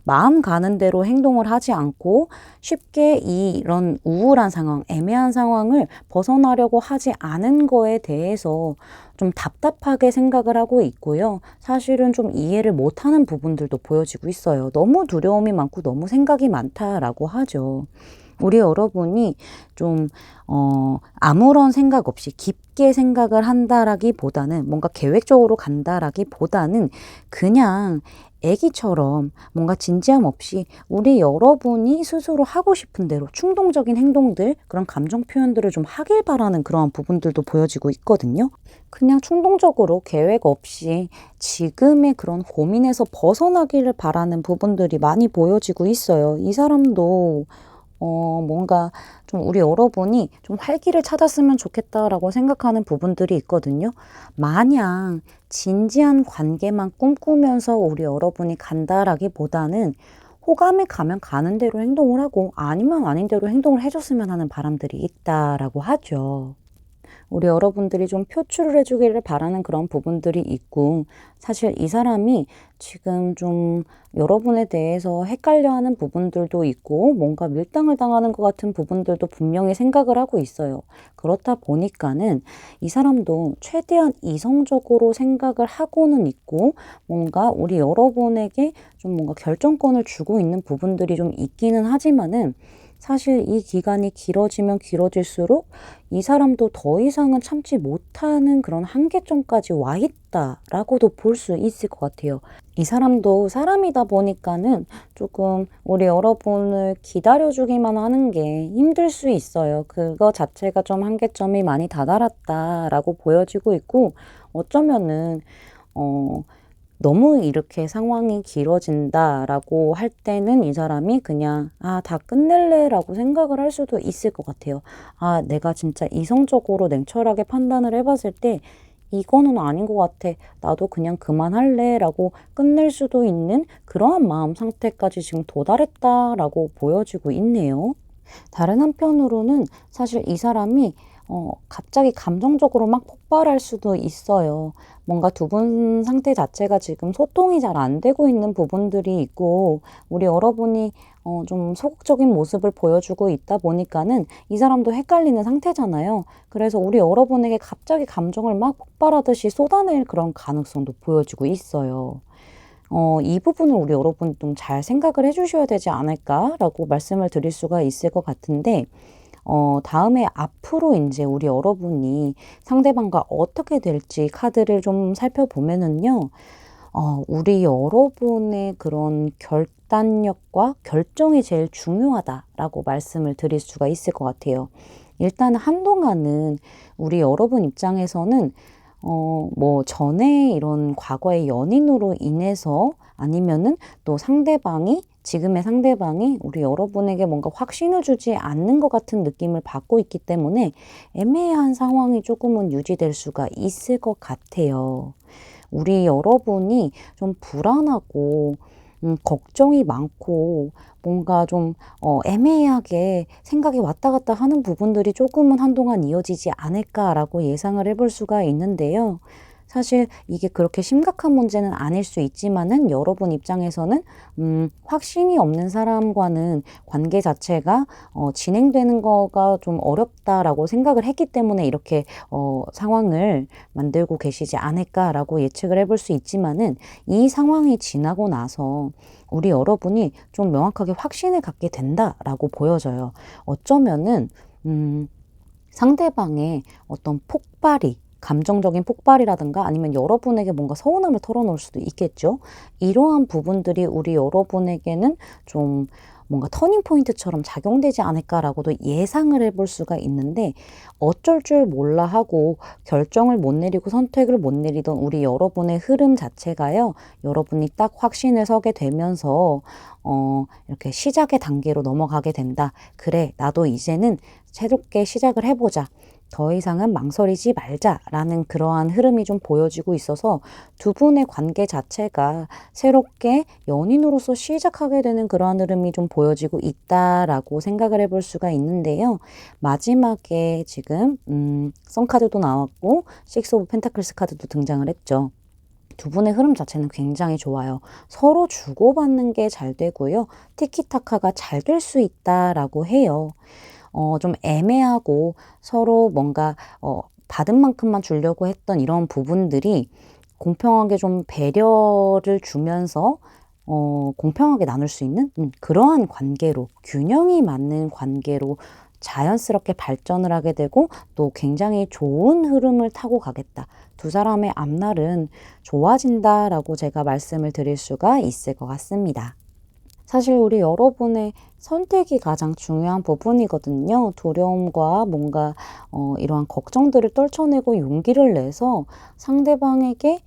마음 가는 대로 행동을 하지 않고 쉽게 이런 우울한 상황, 애매한 상황을 벗어나려고 하지 않은 거에 대해서 좀 답답하게 생각을 하고 있고요. 사실은 좀 이해를 못하는 부분들도 보여지고 있어요. 너무 두려움이 많고 너무 생각이 많다라고 하죠. 우리 여러분이 좀, 아무런 생각 없이 깊게 생각을 한다라기보다는 뭔가 계획적으로 간다라기보다는 그냥 애기처럼 뭔가 진지함 없이 우리 여러분이 스스로 하고 싶은 대로 충동적인 행동들, 그런 감정 표현들을 좀 하길 바라는 그러한 부분들도 보여지고 있거든요. 그냥 충동적으로 계획 없이 지금의 그런 고민에서 벗어나기를 바라는 부분들이 많이 보여지고 있어요. 이 사람도 뭔가 좀 우리 여러분이 좀 활기를 찾았으면 좋겠다라고 생각하는 부분들이 있거든요. 마냥 진지한 관계만 꿈꾸면서 우리 여러분이 간다라기보다는 호감이 가면 가는 대로 행동을 하고 아니면 아닌 대로 행동을 해줬으면 하는 바람들이 있다라고 하죠. 우리 여러분들이 좀 표출을 해주기를 바라는 그런 부분들이 있고, 사실 이 사람이 지금 좀 여러분에 대해서 헷갈려하는 부분들도 있고 뭔가 밀당을 당하는 것 같은 부분들도 분명히 생각을 하고 있어요. 그렇다 보니까는 이 사람도 최대한 이성적으로 생각을 하고는 있고 뭔가 우리 여러분에게 좀 뭔가 결정권을 주고 있는 부분들이 좀 있기는 하지만은, 사실 이 기간이 길어지면 길어질수록 이 사람도 더 이상은 참지 못하는 그런 한계점까지 와 있다라고도 볼 수 있을 것 같아요. 이 사람도 사람이다 보니까는 조금 우리 여러분을 기다려주기만 하는 게 힘들 수 있어요. 그거 자체가 좀 한계점이 많이 다다랐다라고 보여지고 있고, 어쩌면은, 너무 이렇게 상황이 길어진다라고 할 때는 이 사람이 그냥 다 끝낼래라고 생각을 할 수도 있을 것 같아요. 내가 진짜 이성적으로 냉철하게 판단을 해봤을 때 이거는 아닌 것 같아. 나도 그냥 그만할래라고 끝낼 수도 있는 그러한 마음 상태까지 지금 도달했다라고 보여지고 있네요. 다른 한편으로는 사실 이 사람이 갑자기 감정적으로 막 폭발할 수도 있어요. 뭔가 두 분 상태 자체가 지금 소통이 잘 안 되고 있는 부분들이 있고, 우리 여러분이 좀 소극적인 모습을 보여주고 있다 보니까는 이 사람도 헷갈리는 상태잖아요. 그래서 우리 여러분에게 갑자기 감정을 막 폭발하듯이 쏟아낼 그런 가능성도 보여지고 있어요. 이 부분을 우리 여러분이 좀 잘 생각을 해주셔야 되지 않을까라고 말씀을 드릴 수가 있을 것 같은데, 다음에 앞으로 이제 우리 여러분이 상대방과 어떻게 될지 카드를 좀 살펴보면은요, 우리 여러분의 그런 결단력과 결정이 제일 중요하다라고 말씀을 드릴 수가 있을 것 같아요. 일단 한동안은 우리 여러분 입장에서는 뭐 전에 이런 과거의 연인으로 인해서 아니면은 또 지금의 상대방이 우리 여러분에게 뭔가 확신을 주지 않는 것 같은 느낌을 받고 있기 때문에 애매한 상황이 조금은 유지될 수가 있을 것 같아요. 우리 여러분이 좀 불안하고 걱정이 많고 뭔가 좀 애매하게 생각이 왔다 갔다 하는 부분들이 조금은 한동안 이어지지 않을까라고 예상을 해볼 수가 있는데요. 사실 이게 그렇게 심각한 문제는 아닐 수 있지만은 여러분 입장에서는 확신이 없는 사람과는 관계 자체가 진행되는 거가 좀 어렵다라고 생각을 했기 때문에 이렇게 상황을 만들고 계시지 않을까라고 예측을 해볼 수 있지만은, 이 상황이 지나고 나서 우리 여러분이 좀 명확하게 확신을 갖게 된다라고 보여져요. 어쩌면은 상대방의 어떤 폭발이 감정적인 폭발이라든가 아니면 여러분에게 뭔가 서운함을 털어놓을 수도 있겠죠. 이러한 부분들이 우리 여러분에게는 좀 뭔가 터닝 포인트처럼 작용되지 않을까라고도 예상을 해볼 수가 있는데 어쩔 줄 몰라 하고 결정을 못 내리고 선택을 못 내리던 우리 여러분의 흐름 자체가요. 여러분이 딱 확신을 서게 되면서 이렇게 시작의 단계로 넘어가게 된다. 그래, 나도 이제는 새롭게 시작을 해보자. 더 이상은 망설이지 말자라는 그러한 흐름이 좀 보여지고 있어서 두 분의 관계 자체가 새롭게 연인으로서 시작하게 되는 그러한 흐름이 좀 보여지고 있다라고 생각을 해볼 수가 있는데요. 마지막에 지금 썬카드도 나왔고 식스 오브 펜타클스 카드도 등장을 했죠. 두 분의 흐름 자체는 굉장히 좋아요. 서로 주고받는 게 잘 되고요. 티키타카가 잘 될 수 있다라고 해요. 좀 애매하고 서로 뭔가 받은 만큼만 주려고 했던 이런 부분들이 공평하게 좀 배려를 주면서 공평하게 나눌 수 있는 그러한 관계로 균형이 맞는 관계로 자연스럽게 발전을 하게 되고 또 굉장히 좋은 흐름을 타고 가겠다. 두 사람의 앞날은 좋아진다라고 제가 말씀을 드릴 수가 있을 것 같습니다. 사실 우리 여러분의 선택이 가장 중요한 부분이거든요. 두려움과 뭔가 이러한 걱정들을 떨쳐내고 용기를 내서 상대방에게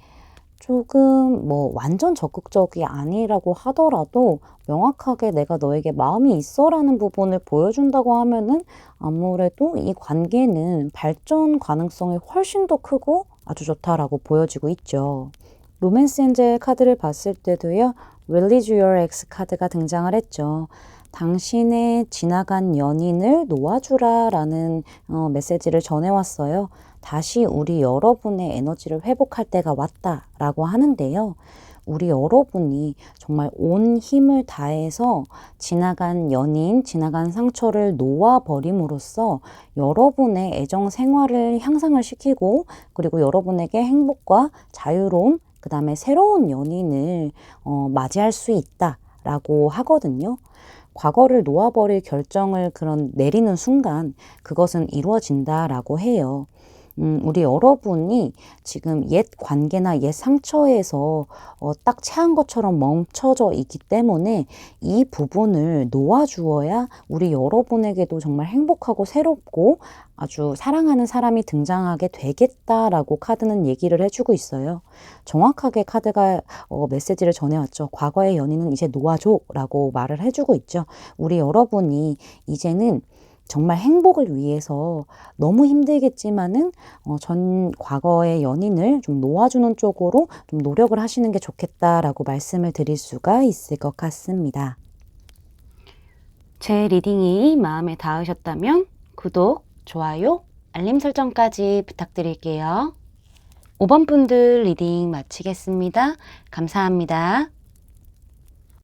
조금 뭐 완전 적극적이 아니라고 하더라도 명확하게 내가 너에게 마음이 있어라는 부분을 보여준다고 하면은 아무래도 이 관계는 발전 가능성이 훨씬 더 크고 아주 좋다라고 보여지고 있죠. 로맨스 엔젤 카드를 봤을 때도요. Release Your Ex 카드가 등장을 했죠. 당신의 지나간 연인을 놓아주라 라는 메시지를 전해왔어요. 다시 우리 여러분의 에너지를 회복할 때가 왔다 라고 하는데요. 우리 여러분이 정말 온 힘을 다해서 지나간 연인, 지나간 상처를 놓아버림으로써 여러분의 애정 생활을 향상을 시키고 그리고 여러분에게 행복과 자유로움, 그 다음에 새로운 연인을 맞이할 수 있다라고 하거든요. 과거를 놓아버릴 결정을 내리는 순간 그것은 이루어진다라고 해요. 우리 여러분이 지금 옛 관계나 옛 상처에서 딱 체한 것처럼 멈춰져 있기 때문에 이 부분을 놓아주어야 우리 여러분에게도 정말 행복하고 새롭고 아주 사랑하는 사람이 등장하게 되겠다라고 카드는 얘기를 해주고 있어요. 정확하게 카드가 메시지를 전해왔죠. 과거의 연인은 이제 놓아줘 라고 말을 해주고 있죠. 우리 여러분이 이제는 정말 행복을 위해서 너무 힘들겠지만은 전 과거의 연인을 좀 놓아주는 쪽으로 좀 노력을 하시는 게 좋겠다라고 말씀을 드릴 수가 있을 것 같습니다. 제 리딩이 마음에 닿으셨다면 구독, 좋아요, 알림 설정까지 부탁드릴게요. 5번 분들 리딩 마치겠습니다. 감사합니다.